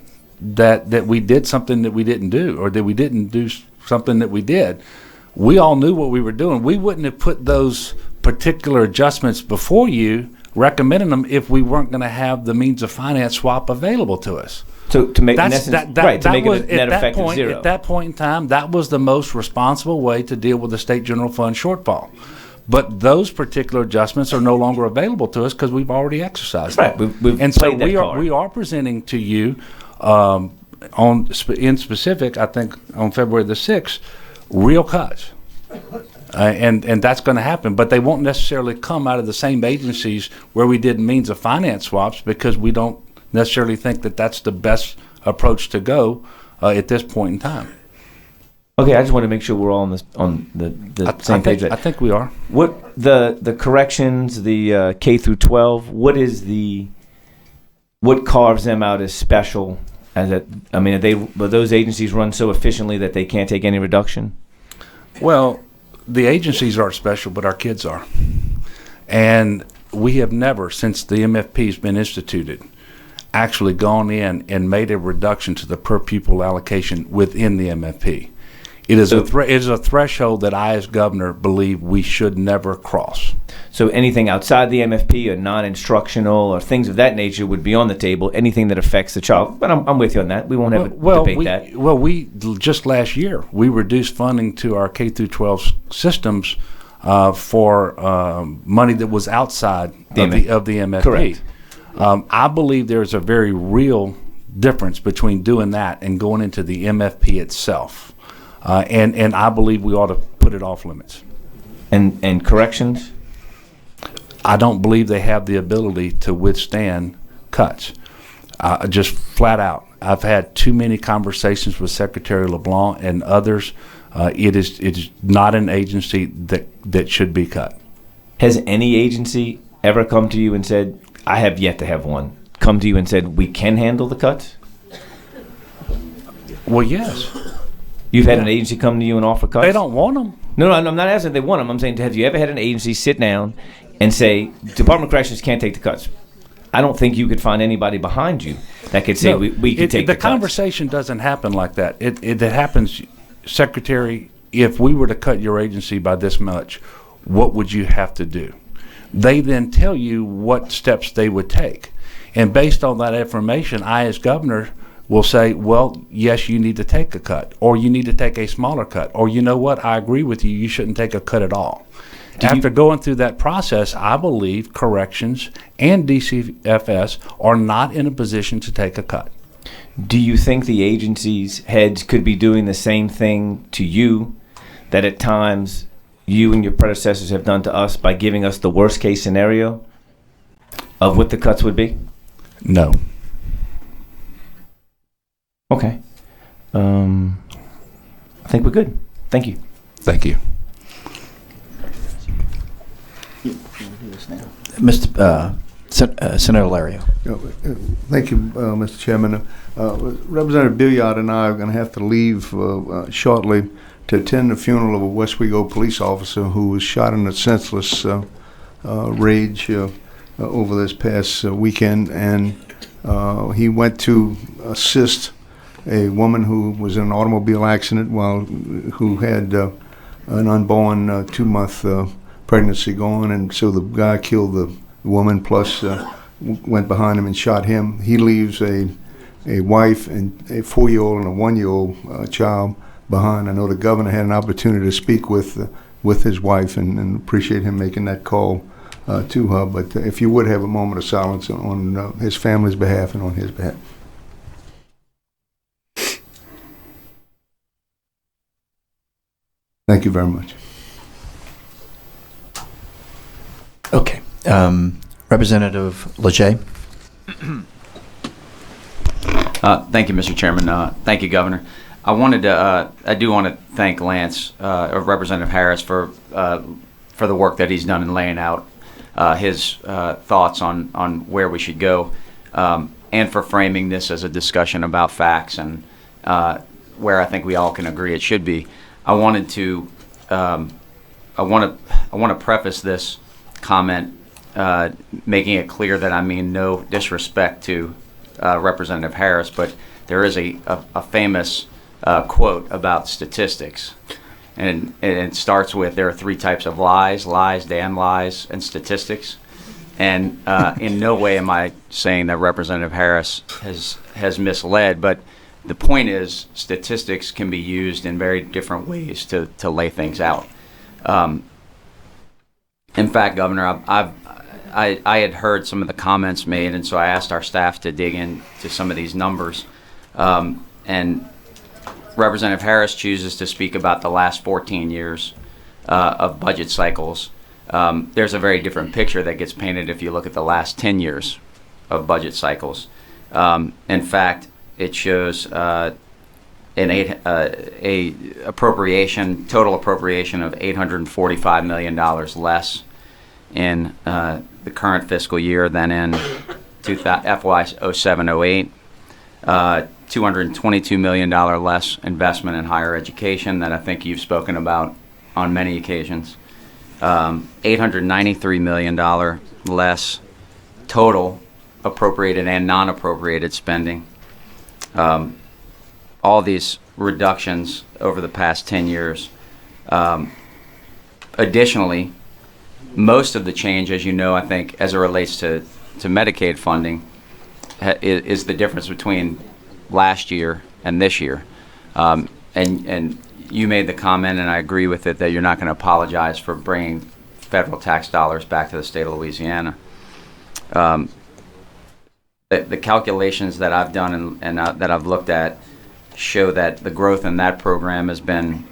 that we did something that we didn't do, or that we didn't do something that we did. We all knew what we were doing. We wouldn't have put those particular adjustments before you, recommending them, if we weren't going to have the means of finance swap available to us. So to make to make it a net effect of zero. At that point in time, that was the most responsible way to deal with the state general fund shortfall. But those particular adjustments are no longer available to us because we've already exercised them. We've and so card. we are presenting to you in specific, I think on February the 6th, real cuts. And that's going to happen, but they won't necessarily come out of the same agencies where we did means of finance swaps, because we don't necessarily think that that's the best approach to go at this point in time. Okay, I just want to make sure we're all on the same page. I think we are. What the corrections, the K through 12, what carves them out as special? Are those agencies run so efficiently that they can't take any reduction? Well, the agencies aren't special, but our kids are. And we have never, since the MFP has been instituted, actually gone in and made a reduction to the per pupil allocation within the MFP. It is a threshold that I, as governor, believe we should never cross. So anything outside the MFP or non-instructional or things of that nature would be on the table, anything that affects the child. But I'm with you on that. We won't have debate that. Well, we just last year, we reduced funding to our K through 12 systems for money that was outside of the MFP. Correct. I believe there's a very real difference between doing that and going into the MFP itself. And I believe we ought to put it off limits. And corrections? I don't believe they have the ability to withstand cuts. Just flat out. I've had too many conversations with Secretary LeBlanc and others. It is not an agency that should be cut. Has any agency ever come to you and said, I have yet to have one, come to you and said, we can handle the cuts? Well, yes. You've had an agency come to you and offer cuts? They don't want them. No, I'm not asking if they want them. I'm saying, have you ever had an agency sit down and say, Department of Corrections can't take the cuts? I don't think you could find anybody behind you that could say we can take the cuts. The conversation doesn't happen like that. It happens, Secretary, if we were to cut your agency by this much, what would you have to do? They then tell you what steps they would take. And based on that information, I, as governor, will say, well, yes, you need to take a cut, or you need to take a smaller cut, or you know what, I agree with you, you shouldn't take a cut at all. After going through that process, I believe corrections and DCFS are not in a position to take a cut. Do you think the agency's heads could be doing the same thing to you that at times you and your predecessors have done to us by giving us the worst case scenario of what the cuts would be? No. Okay. I think we're good. Thank you. Thank you. Senator Lario. Thank you, Mr. Chairman. Representative Billiard and I are going to have to leave shortly to attend the funeral of a West Wego police officer who was shot in a senseless rage over this past weekend, and he went to assist a woman who was in an automobile accident who had an unborn 2-month pregnancy going, and so the guy killed the woman plus went behind him and shot him. He leaves a wife and a 4-year-old and a 1-year-old child behind. I know the governor had an opportunity to speak with his wife and appreciate him making that call to her. But if you would have a moment of silence on his family's behalf and on his behalf. Thank you very much. Okay. Representative Lejay. Thank you, Mr. Chairman. Thank you, Governor. I do want to thank Lance, or Representative Harris, for the work that he's done in laying out his thoughts on where we should go, and for framing this as a discussion about facts and where I think we all can agree it should be. I want to preface this comment making it clear that I mean no disrespect to Representative Harris, but there is a famous quote about statistics, and it starts with there are 3 types of lies, damn lies, and statistics. And in no way am I saying that Representative Harris has misled, but the point is statistics can be used in very different ways to lay things out. In fact, Governor, I had heard some of the comments made, and so I asked our staff to dig into some of these numbers. And Representative Harris chooses to speak about the last 14 years of budget cycles. There's a very different picture that gets painted if you look at the last 10 years of budget cycles. In fact, it shows total appropriation of $845 million less in the current fiscal year than in FY 07-08. $222 million less investment in higher education that I think you've spoken about on many occasions. $893 million less total appropriated and non-appropriated spending. All these reductions over the past 10 years. Additionally, most of the change, as you know, I think, as it relates to Medicaid funding, is the difference between last year and this year. And you made the comment, and I agree with it, that you're not going to apologize for bringing federal tax dollars back to the state of Louisiana. The calculations that I've done and that I've looked at show that the growth in that program has been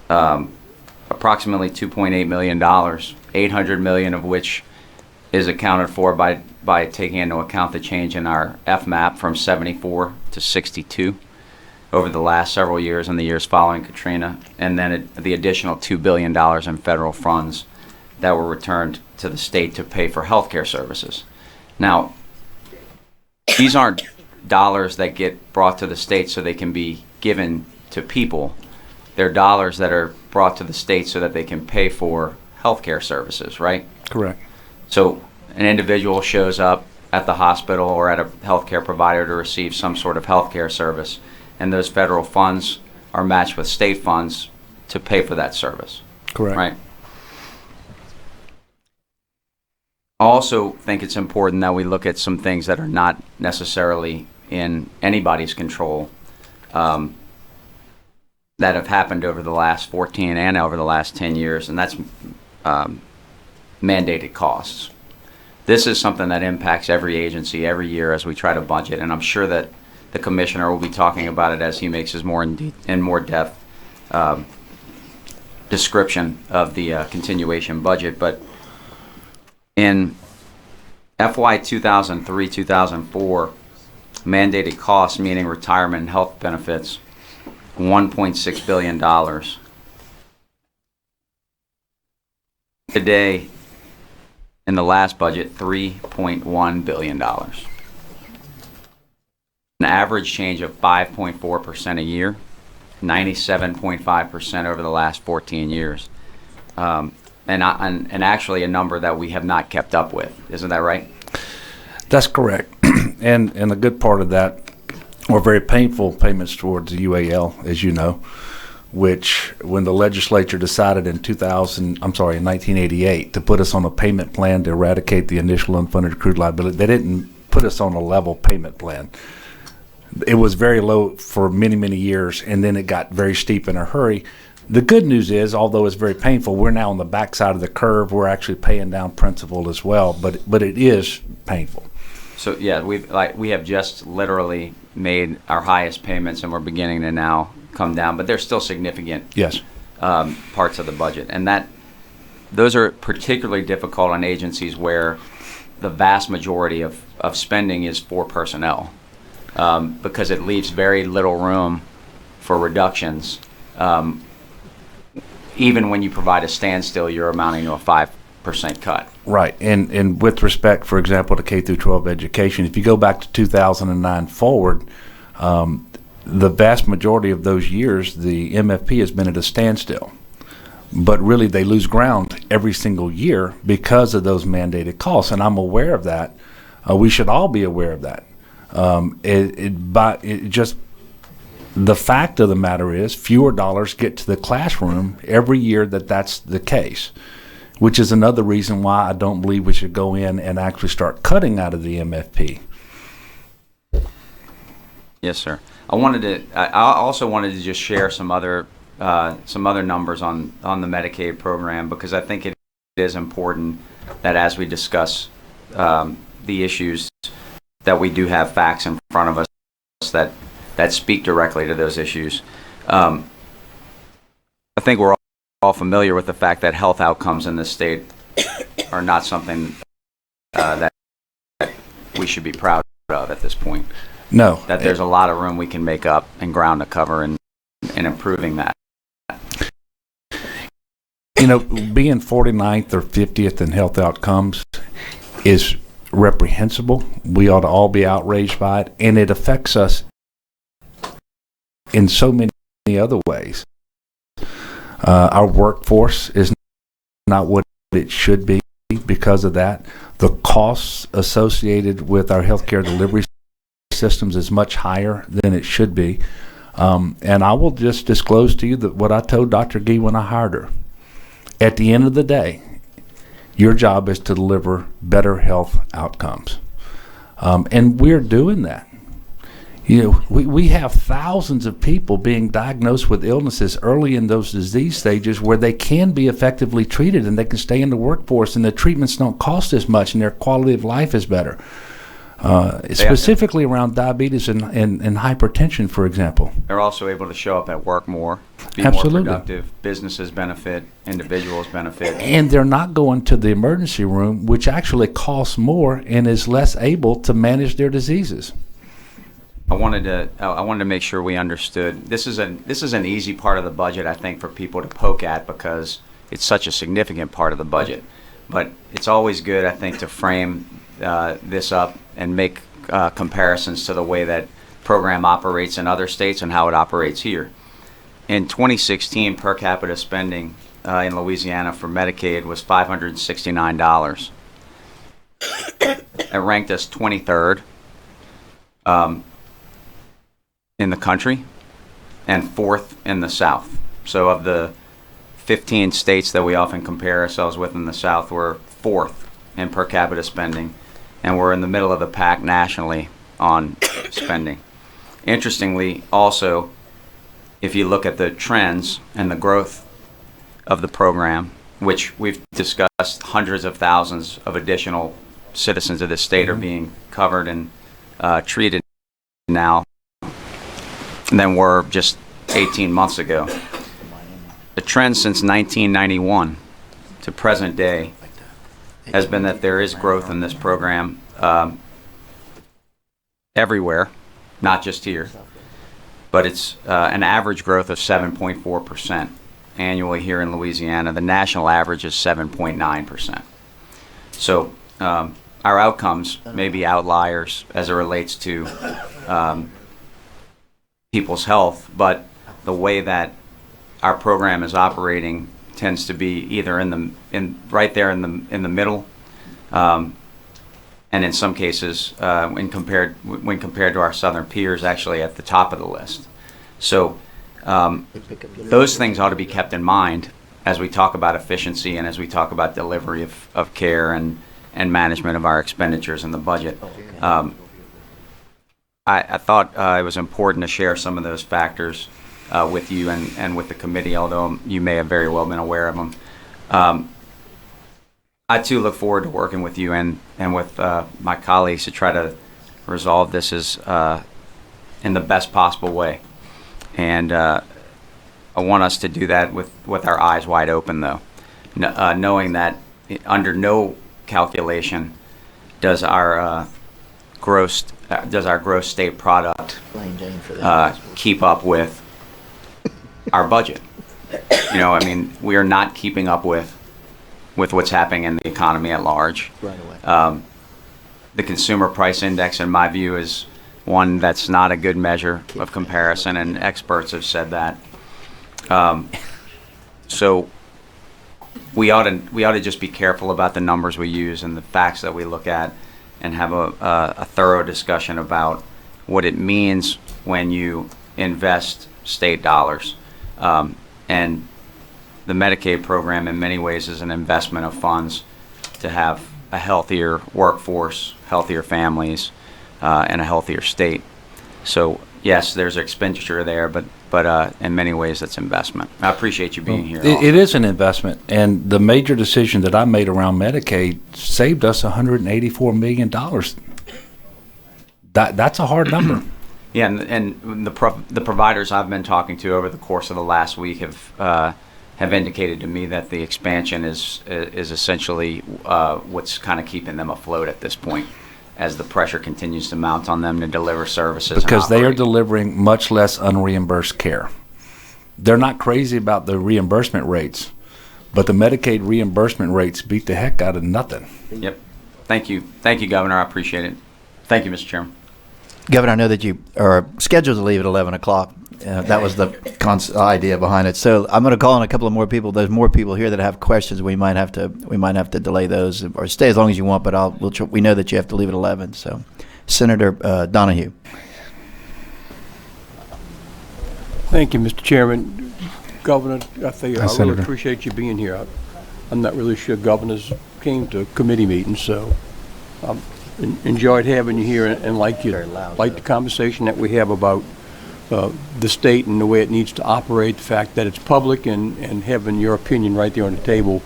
approximately $2.8 million, $800 million of which is accounted for by taking into account the change in our FMAP from 74 to 62 over the last several years and the years following Katrina, and then the additional $2 billion in federal funds that were returned to the state to pay for health care services. Now, these aren't dollars that get brought to the state so they can be given to people. They're dollars that are brought to the state so that they can pay for health care services, right? Correct. So an individual shows up at the hospital or at a healthcare provider to receive some sort of healthcare service, and those federal funds are matched with state funds to pay for that service. Correct. Right. I also think it's important that we look at some things that are not necessarily in anybody's control, that have happened over the last 14 and over the last 10 years, and that's mandated costs. This is something that impacts every agency every year as we try to budget, and I'm sure that the commissioner will be talking about it as he makes his more depth description of the continuation budget. But in FY 2003-2004, mandated costs, meaning retirement and health benefits, $1.6 billion. Today, in the last budget, $3.1 billion. An average change of 5.4% a year, 97.5% over the last 14 years. And actually a number that we have not kept up with. Isn't that right? That's correct. And a good part of that were very painful payments towards the UAL, as you know, which when the legislature decided in 1988 to put us on a payment plan to eradicate the initial unfunded accrued liability, they didn't put us on a level payment plan. It was very low for many, many years, and then it got very steep in a hurry. The good news is, although it's very painful, we're now on the backside of the curve. We're actually paying down principal as well, but it is painful. So yeah, we have just literally made our highest payments, and we're beginning to now come down, but they're still significant. Yes. Parts of the budget, and those are particularly difficult on agencies where the vast majority of spending is for personnel, because it leaves very little room for reductions. Even when you provide a standstill, you're amounting to a 5% cut. Right, and with respect, for example, to K through 12 education, if you go back to 2009 forward, the vast majority of those years, the MFP has been at a standstill. But really, they lose ground every single year because of those mandated costs, and I'm aware of that. We should all be aware of that. The fact of the matter is, fewer dollars get to the classroom every year that's the case, which is another reason why I don't believe we should go in and actually start cutting out of the MFP. Yes, sir. I also wanted to just share some other numbers on the Medicaid program, because I think it is important that as we discuss the issues, that we do have facts in front of us that speak directly to those issues. I think we're all familiar with the fact that health outcomes in this state are not something that we should be proud of at this point. No. That there's a lot of room we can make up and ground to cover in improving that. You know, being 49th or 50th in health outcomes is reprehensible. We ought to all be outraged by it, and it affects us in so many other ways. Our workforce is not what it should be because of that. The costs associated with our healthcare delivery systems is much higher than it should be. And I will just disclose to you that what I told Dr. Gee when I hired her. At the end of the day, your job is to deliver better health outcomes. And we're doing that. You know, we have thousands of people being diagnosed with illnesses early in those disease stages where they can be effectively treated and they can stay in the workforce, and the treatments don't cost as much and their quality of life is better. Specifically around diabetes and hypertension, for example. They're also able to show up at work more, be Absolutely. more productive. Businesses benefit, individuals benefit. And they're not going to the emergency room, which actually costs more and is less able to manage their diseases. I wanted to make sure we understood. This is an easy part of the budget, I think, for people to poke at because it's such a significant part of the budget. But it's always good, I think, to frame this up and make comparisons to the way that program operates in other states and how it operates here. In 2016, per capita spending in Louisiana for Medicaid was $569. It ranked us 23rd in the country and 4th in the South. So of the 15 states that we often compare ourselves with in the South, we're fourth in per capita spending, and we're in the middle of the pack nationally on spending. Interestingly, also, if you look at the trends and the growth of the program, which we've discussed, hundreds of thousands of additional citizens of this state are being covered and treated now than were just 18 months ago. The trend since 1991 to present day has been that there is growth in this program everywhere, not just here, but it's an average growth of 7.4% annually here in Louisiana. The national average is 7.9%. So our outcomes may be outliers as it relates to people's health, but the way that our program is operating tends to be either right there in the middle, and in some cases, when compared to our southern peers, actually at the top of the list. So those things ought to be kept in mind as we talk about efficiency and as we talk about delivery of care and management of our expenditures in the budget. I thought it was important to share some of those factors with you and with the committee, although you may have very well been aware of them. I too look forward to working with you and with my colleagues to try to resolve this in the best possible way. And I want us to do that with our eyes wide open, though, knowing that under no calculation does our gross state product keep up with our budget. You know, I mean, we are not keeping up with what's happening in the economy at large. Right away. The consumer price index, in my view, is one that's not a good measure of comparison, and experts have said that. So we ought to just be careful about the numbers we use and the facts that we look at, and have a thorough discussion about what it means when you invest state dollars. And the Medicaid program in many ways is an investment of funds to have a healthier workforce, healthier families, and a healthier state. So yes, there's expenditure there, but in many ways it's investment. I appreciate you being here. It is an investment, and the major decision that I made around Medicaid saved us $184 million. That's a hard number. Yeah, and the providers I've been talking to over the course of the last week have indicated to me that the expansion is essentially what's kind of keeping them afloat at this point, as the pressure continues to mount on them to deliver services. Because they are delivering much less unreimbursed care. They're not crazy about the reimbursement rates, but the Medicaid reimbursement rates beat the heck out of nothing. Yep. Thank you, Governor. I appreciate it. Thank you, Mr. Chairman. Governor, I know that you are scheduled to leave at 11 o'clock. That was the idea behind it. So I'm going to call on a couple of more people. There's more people here that have questions. We might have to delay those, or stay as long as you want. But we know that you have to leave at 11. So, Senator Donahue. Thank you, Mr. Chairman. Governor, I really Senator. appreciate you being here. I'm not really sure governors came to committee meetings, so enjoyed having you here, and like the conversation that we have about the state and the way it needs to operate, the fact that it's public, and having your opinion right there on the table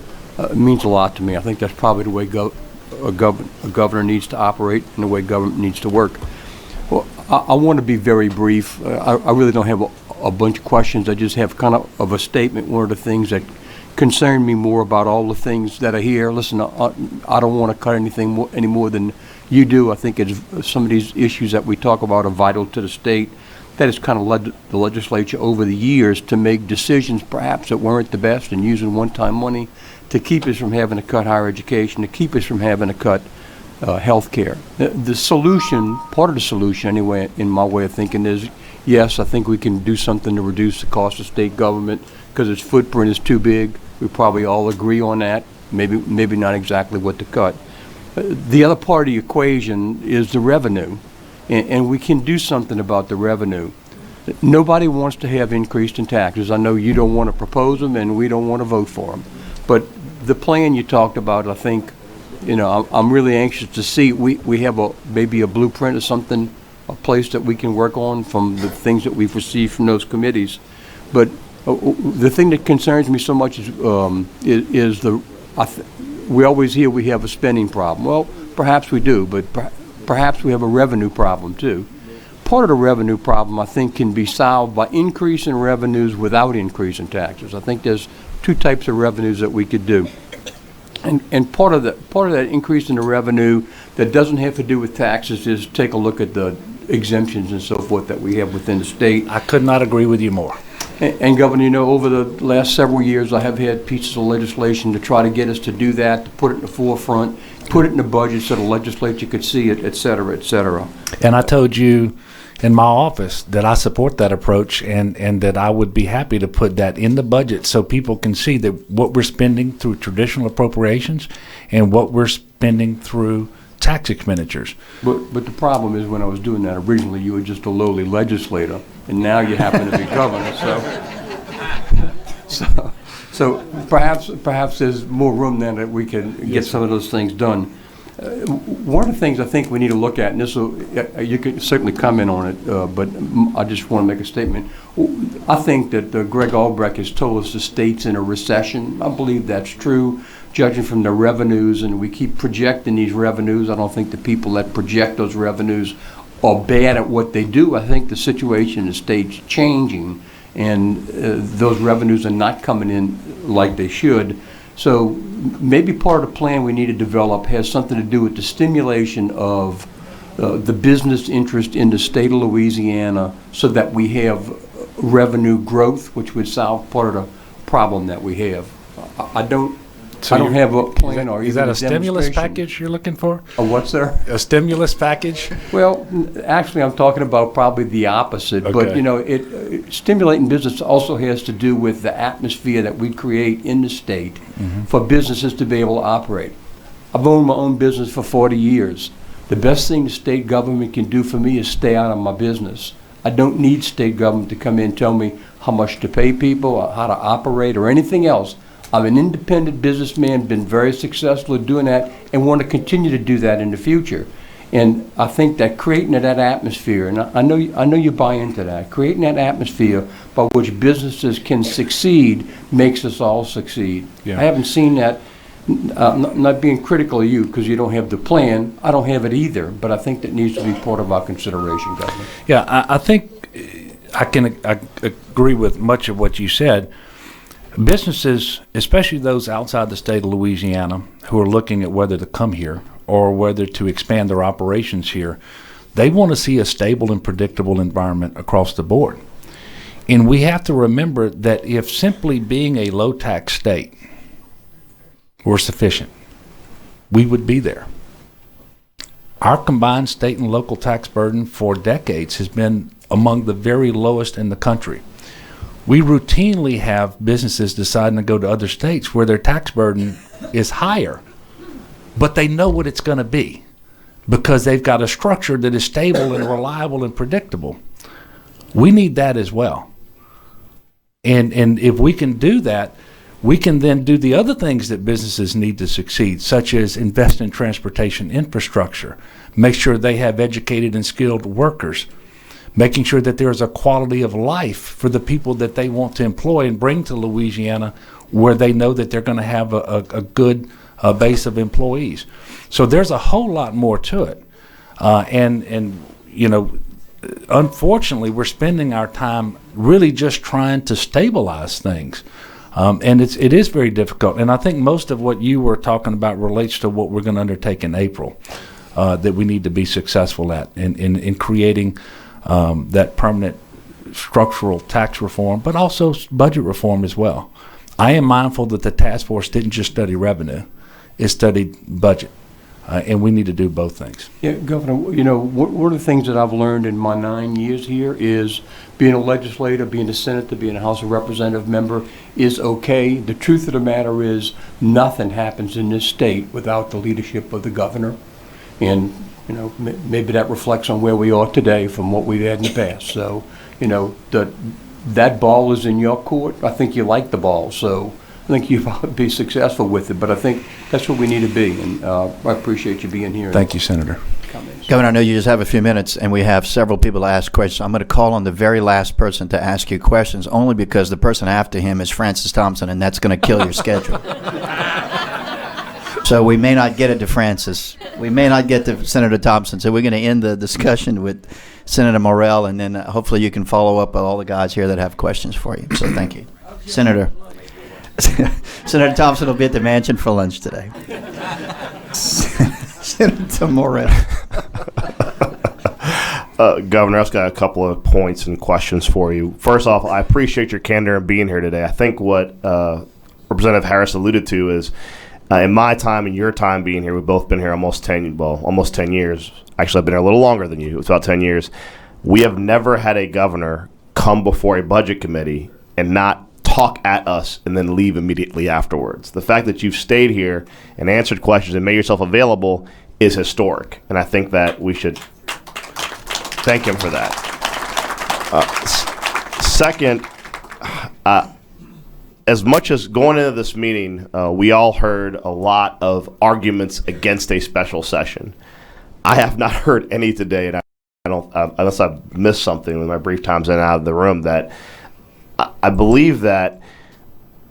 means a lot to me. I think that's probably the way a governor needs to operate and the way government needs to work. Well, I want to be very brief. I really don't have a bunch of questions. I just have kind of a statement. One of the things that concern me more about all the things that are here, listen, I don't want to cut anything any more than you do. I think some of these issues that we talk about are vital to the state. That has kind of led the legislature over the years to make decisions perhaps that weren't the best, and using one-time money to keep us from having to cut higher education, to keep us from having to cut health care. The solution, part of the solution anyway, in my way of thinking, is yes, I think we can do something to reduce the cost of state government because its footprint is too big. We probably all agree on that. Maybe not exactly what to cut. The other part of the equation is the revenue. And we can do something about the revenue. nobody wants to have increase in taxes. I know you don't want to propose them, and we don't want to vote for them. But the plan you talked about, I think, I'm really anxious to see. We have maybe a blueprint or something, a place that we can work on from the things that we've received from those committees. But the thing that concerns me so much is we always hear we have a spending problem. Well, perhaps we do, but perhaps we have a revenue problem too. Part of the revenue problem, I think, can be solved by increase in revenues without increase in taxes. I think there's two types of revenues that we could do. And part of that increase in the revenue that doesn't have to do with taxes is take a look at the exemptions and so forth that we have within the state. I could not agree with you more. And Governor, over the last several years, I have had pieces of legislation to try to get us to do that, to put it in the forefront, put it in the budget so the legislature could see it, et cetera, et cetera. And I told you in my office that I support that approach and that I would be happy to put that in the budget so people can see that what we're spending through traditional appropriations and what we're spending through tax expenditures. But the problem is, when I was doing that originally, you were just a lowly legislator, and now you happen to be governor. So perhaps there's more room then that we can get some of those things done. One of the things I think we need to look at, and you can certainly comment on it, but I just want to make a statement. I think that Greg Albrecht has told us the state's in a recession. I believe that's true, judging from the revenues, and we keep projecting these revenues. I don't think the people that project those revenues are bad at what they do. I think the situation in the state's changing, and those revenues are not coming in like they should. So maybe part of the plan we need to develop has something to do with the stimulation of the business interest in the state of Louisiana so that we have revenue growth, which would solve part of the problem that we have. I don't have a plan or is even that a stimulus demonstration. package you're looking for? A what, sir? A stimulus package? Well, actually, I'm talking about probably the opposite. Okay. But, stimulating business also has to do with the atmosphere that we create in the state for businesses to be able to operate. I've owned my own business for 40 years. The best thing the state government can do for me is stay out of my business. I don't need state government to come in and tell me how much to pay people or how to operate or anything else. I'm an independent businessman, been very successful at doing that, and want to continue to do that in the future. And I think that creating that atmosphere, and I know you buy into that, creating that atmosphere by which businesses can succeed makes us all succeed. Yeah. I haven't seen that. I'm not being critical of you because you don't have the plan. I don't have it either, but I think that needs to be part of our consideration, Governor. Yeah, I think I agree with much of what you said. Businesses, especially those outside the state of Louisiana, who are looking at whether to come here or whether to expand their operations here, they want to see a stable and predictable environment across the board. And we have to remember that if simply being a low-tax state were sufficient, we would be there. Our combined state and local tax burden for decades has been among the very lowest in the country. We routinely have businesses deciding to go to other states where their tax burden is higher, but they know what it's going to be because they've got a structure that is stable and reliable and predictable. We need that as well. And if we can do that, we can then do the other things that businesses need to succeed, such as invest in transportation infrastructure, make sure they have educated and skilled workers, making sure that there is a quality of life for the people that they want to employ and bring to Louisiana where they know that they're going to have a good base of employees. So there's a whole lot more to it. Unfortunately, we're spending our time really just trying to stabilize things. And it is very difficult. And I think most of what you were talking about relates to what we're going to undertake in April, that we need to be successful at in creating that permanent structural tax reform, but also budget reform as well. I am mindful that the task force didn't just study revenue, it studied budget. And we need to do both things. Yeah, Governor, one of the things that I've learned in my 9 years here is being a legislator, being a senator, being a House of Representative member is okay. The truth of the matter is nothing happens in this state without the leadership of the governor. And, maybe that reflects on where we are today from what we've had in the past. So, that ball is in your court. I think you like the ball, so I think you'll be successful with it. But I think that's what we need to be, and I appreciate you being here. Thank you, Senator. Governor, I know you just have a few minutes, and we have several people to ask questions. I'm going to call on the very last person to ask you questions, only because the person after him is Francis Thompson, and that's going to kill your schedule. So we may not get it to Francis. We may not get to Senator Thompson. So we're going to end the discussion with Senator Morrell, and then hopefully you can follow up with all the guys here that have questions for you. So thank you. Senator Thompson will be at the mansion for lunch today. Senator Morrell. Governor, I've got a couple of points and questions for you. First off, I appreciate your candor in being here today. I think what Representative Harris alluded to is in my time and your time being here, we've both been here almost 10 years. Actually, I've been here a little longer than you. It's about 10 years. We have never had a governor come before a budget committee and not talk at us and then leave immediately afterwards. The fact that you've stayed here and answered questions and made yourself available is historic. And I think that we should thank him for that. Second, as much as going into this meeting, we all heard a lot of arguments against a special session. I have not heard any today, and I don't, unless I've missed something with my brief times in and out of the room, that I believe that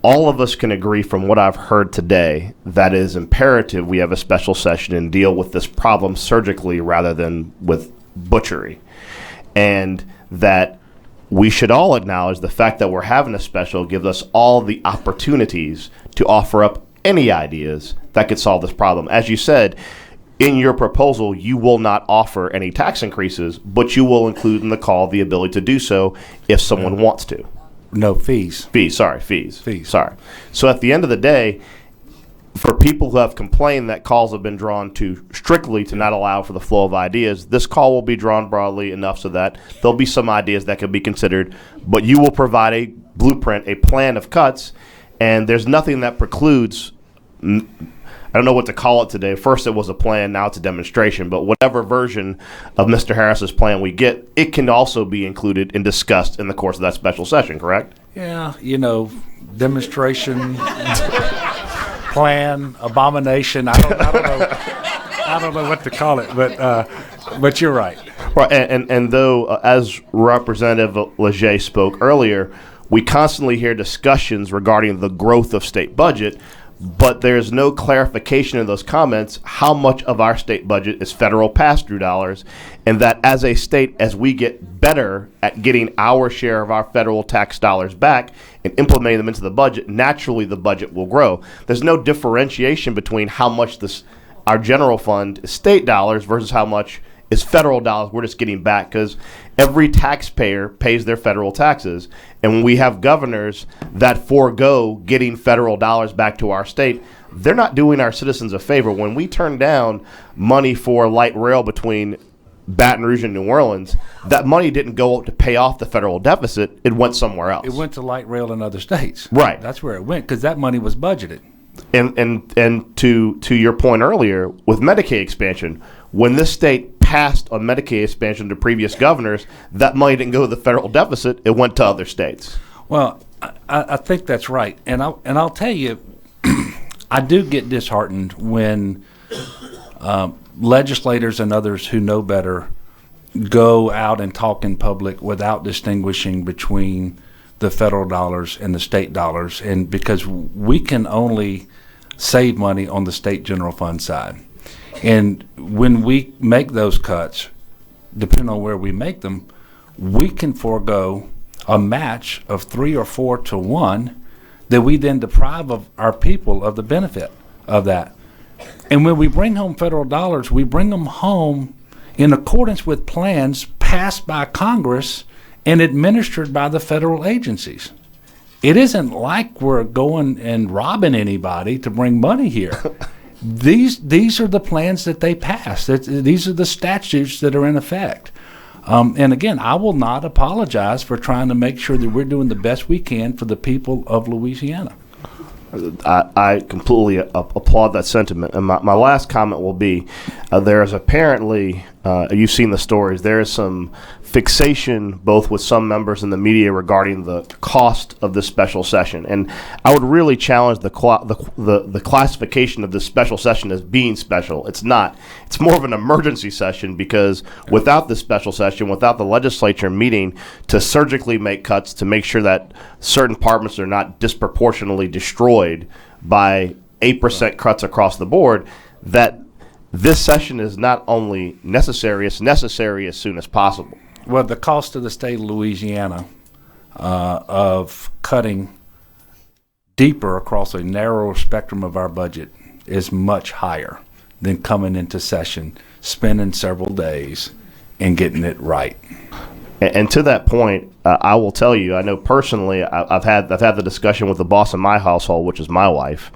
all of us can agree from what I've heard today that it is imperative we have a special session and deal with this problem surgically rather than with butchery. And that we should all acknowledge the fact that we're having a special gives us all the opportunities to offer up any ideas that could solve this problem. As you said, in your proposal, you will not offer any tax increases, but you will include in the call the ability to do so if someone wants to. No, fees. Fees. Sorry. So at the end of the day, for people who have complained that calls have been drawn to strictly to not allow for the flow of ideas, this call will be drawn broadly enough so that there'll be some ideas that can be considered, but you will provide a blueprint, a plan of cuts, and there's nothing that precludes, I don't know what to call it today. First it was a plan, now it's a demonstration, but whatever version of Mr. Harris's plan we get, it can also be included and discussed in the course of that special session, correct? Yeah, demonstration, plan, abomination. I don't know what to call it, but you're right. Right, and though as Representative Leger spoke earlier, we constantly hear discussions regarding the growth of state budget, but there's no clarification in those comments how much of our state budget is federal pass-through dollars, and that as a state, as we get better at getting our share of our federal tax dollars back and implementing them into the budget, naturally the budget will grow. There's no differentiation between how much our general fund is state dollars versus how much is federal dollars we're just getting back, because every taxpayer pays their federal taxes. And when we have governors that forego getting federal dollars back to our state, they're not doing our citizens a favor. When we turn down money for light rail between Baton Rouge and New Orleans, that money didn't go to pay off the federal deficit. It went somewhere else. It went to light rail in other states. Right. That's where it went, because that money was budgeted. And to your point earlier, with Medicaid expansion, when this state passed on Medicaid expansion to previous governors, that money didn't go to the federal deficit; it went to other states. Well, I think that's right, and I'll tell you, I do get disheartened when legislators and others who know better go out and talk in public without distinguishing between the federal dollars and the state dollars, and because we can only save money on the state general fund side. And when we make those cuts, depending on where we make them, we can forego a match of 3 or 4 to 1 that we then deprive of our people of the benefit of that. And when we bring home federal dollars, we bring them home in accordance with plans passed by Congress and administered by the federal agencies. It isn't like we're going and robbing anybody to bring money here. These are the plans that they passed. These are the statutes that are in effect. And again, I will not apologize for trying to make sure that we're doing the best we can for the people of Louisiana. I completely applaud that sentiment. And my last comment will be, there's apparently, you've seen the stories, there is some fixation both with some members in the media regarding the cost of this special session, and I would really challenge the classification of this special session as being special. It's not. It's more of an emergency session, because without this special session, without the legislature meeting to surgically make cuts to make sure that certain departments are not disproportionately destroyed by 8% cuts across the board, that this session is not only necessary, it's necessary as soon as possible. Well, the cost of the state of Louisiana of cutting deeper across a narrower spectrum of our budget is much higher than coming into session, spending several days, and getting it right. And to that point, I will tell you, I know personally, I've had the discussion with the boss in my household, which is my wife,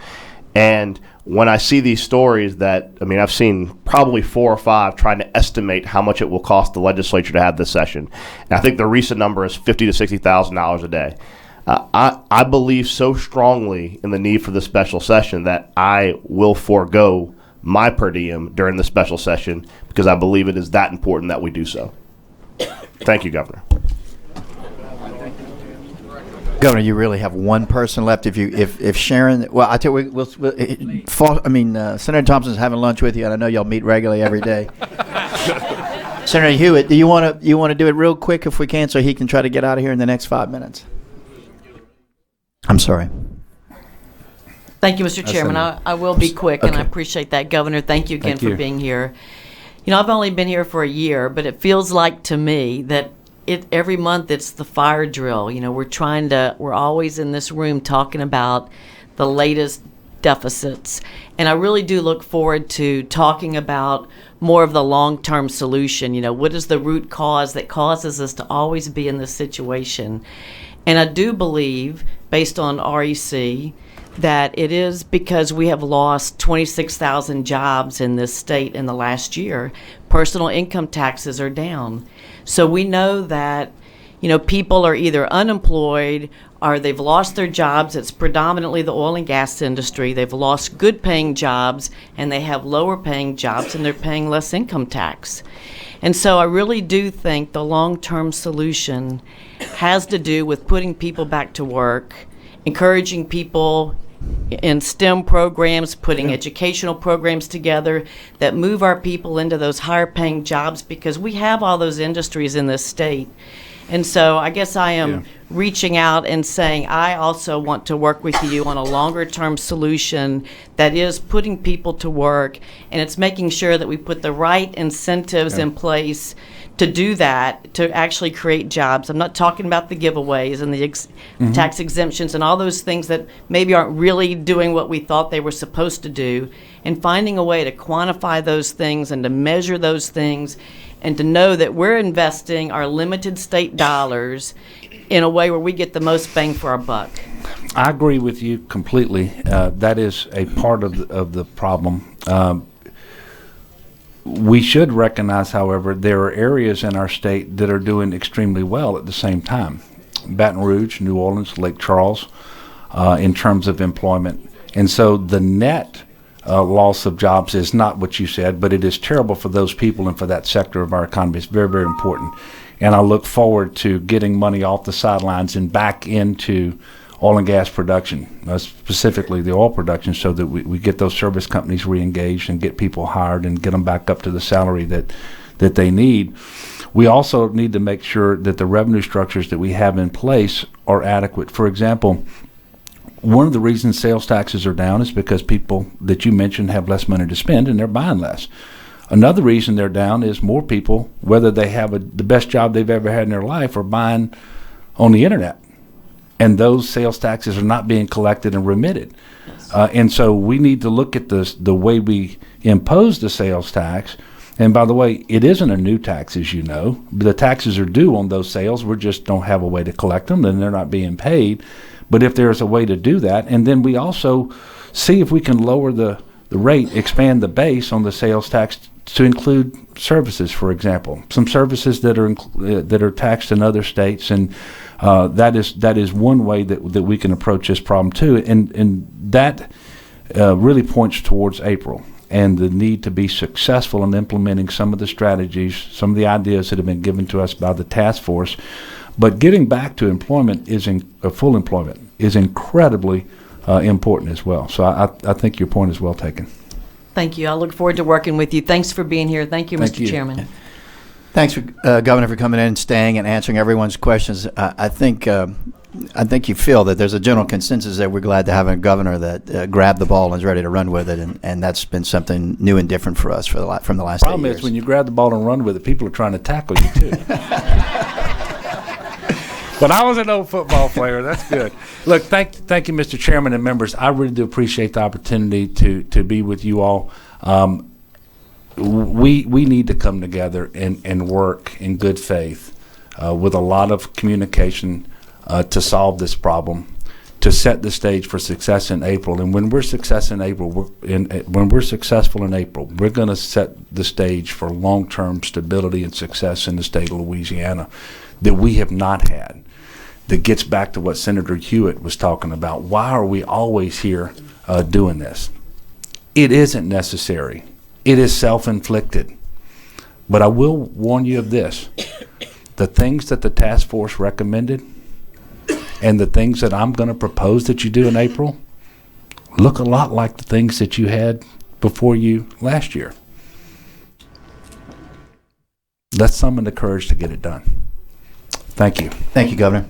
and when I see these stories I've seen probably 4 or 5 trying to estimate how much it will cost the legislature to have this session. And I think the recent number is $50,000 to $60,000 a day. I believe so strongly in the need for this special session that I will forego my per diem during the special session, because I believe it is that important that we do so. Thank you, Governor. Governor, you really have one person left. If Sharon, well, I tell you, Senator Thompson's having lunch with you, and I know y'all meet regularly every day. Senator Hewitt, do you want to do it real quick if we can, so he can try to get out of here in the next 5 minutes? I'm sorry. Thank you, Mr. Chairman. I will be quick, and I appreciate that, Governor. Thank you again for being here. I've only been here for a year, but it feels like to me that every month it's the fire drill. We're always in this room talking about the latest deficits. And I really do look forward to talking about more of the long-term solution. What is the root cause that causes us to always be in this situation? And I do believe, based on REC, that it is because we have lost 26,000 jobs in this state in the last year. Personal income taxes are down. So we know that, people are either unemployed or they've lost their jobs. It's predominantly the oil and gas industry. They've lost good paying jobs, and they have lower paying jobs, and they're paying less income tax. And so I really do think the long-term solution has to do with putting people back to work, encouraging people in STEM programs, putting educational programs together that move our people into those higher paying jobs, because we have all those industries in this state. And so I guess I am reaching out and saying I also want to work with you on a longer term solution that is putting people to work, and it's making sure that we put the right incentives in place to do that, to actually create jobs. I'm not talking about the giveaways and the tax exemptions and all those things that maybe aren't really doing what we thought they were supposed to do, and finding a way to quantify those things and to measure those things, and to know that we're investing our limited state dollars in a way where we get the most bang for our buck. I agree with you completely. That is a part of the problem. We should recognize, however, there are areas in our state that are doing extremely well at the same time. Baton Rouge, New Orleans, Lake Charles, in terms of employment. And so the net loss of jobs is not what you said, but it is terrible for those people and for that sector of our economy. It's very, very important. And I look forward to getting money off the sidelines and back into oil and gas production, specifically the oil production, so that we get those service companies re-engaged and get people hired and get them back up to the salary that they need. We also need to make sure that the revenue structures that we have in place are adequate. For example, one of the reasons sales taxes are down is because people that you mentioned have less money to spend and they're buying less. Another reason they're down is more people, whether they have the best job they've ever had in their life, are buying on the internet. And those sales taxes are not being collected and remitted. And so we need to look at the way we impose the sales tax. And by the way, it isn't a new tax, as you know. The taxes are due on those sales. We just don't have a way to collect them, and they're not being paid. But if there's a way to do that, and then we also see if we can lower the rate, expand the base on the sales tax to include services, for example, some services that are taxed in other states, and that is one way that we can approach this problem too, and that really points towards April. and the need to be successful in implementing some of the strategies, some of the ideas that have been given to us by the task force. But getting back to employment full employment is incredibly important as well. So I think your point is well taken. Thank you. I look forward to working with you. Thanks for being here. Thank you, Thank Mr. you. Chairman. Thanks, Governor, for coming in and staying and answering everyone's questions. I think you feel that there's a general consensus that we're glad to have a governor that grabbed the ball and is ready to run with it, and that's been something new and different for us from the last 8 years. Problem is, when you grab the ball and run with it, people are trying to tackle you too. But I was an old football player. That's good. Look, thank you, Mr. Chairman and members. I really do appreciate the opportunity to be with you all. We need to come together and work in good faith with a lot of communication to solve this problem, to set the stage for success in April. And when we're successful in April, we're going to set the stage for long-term stability and success in the state of Louisiana that we have not had. That gets back to what Senator Hewitt was talking about. Why are we always here doing this? It isn't necessary. It is self-inflicted. But I will warn you of this. The things that the task force recommended and the things that I'm going to propose that you do in April look a lot like the things that you had before you last year. Let's summon the courage to get it done. Thank you. Thank you, Governor.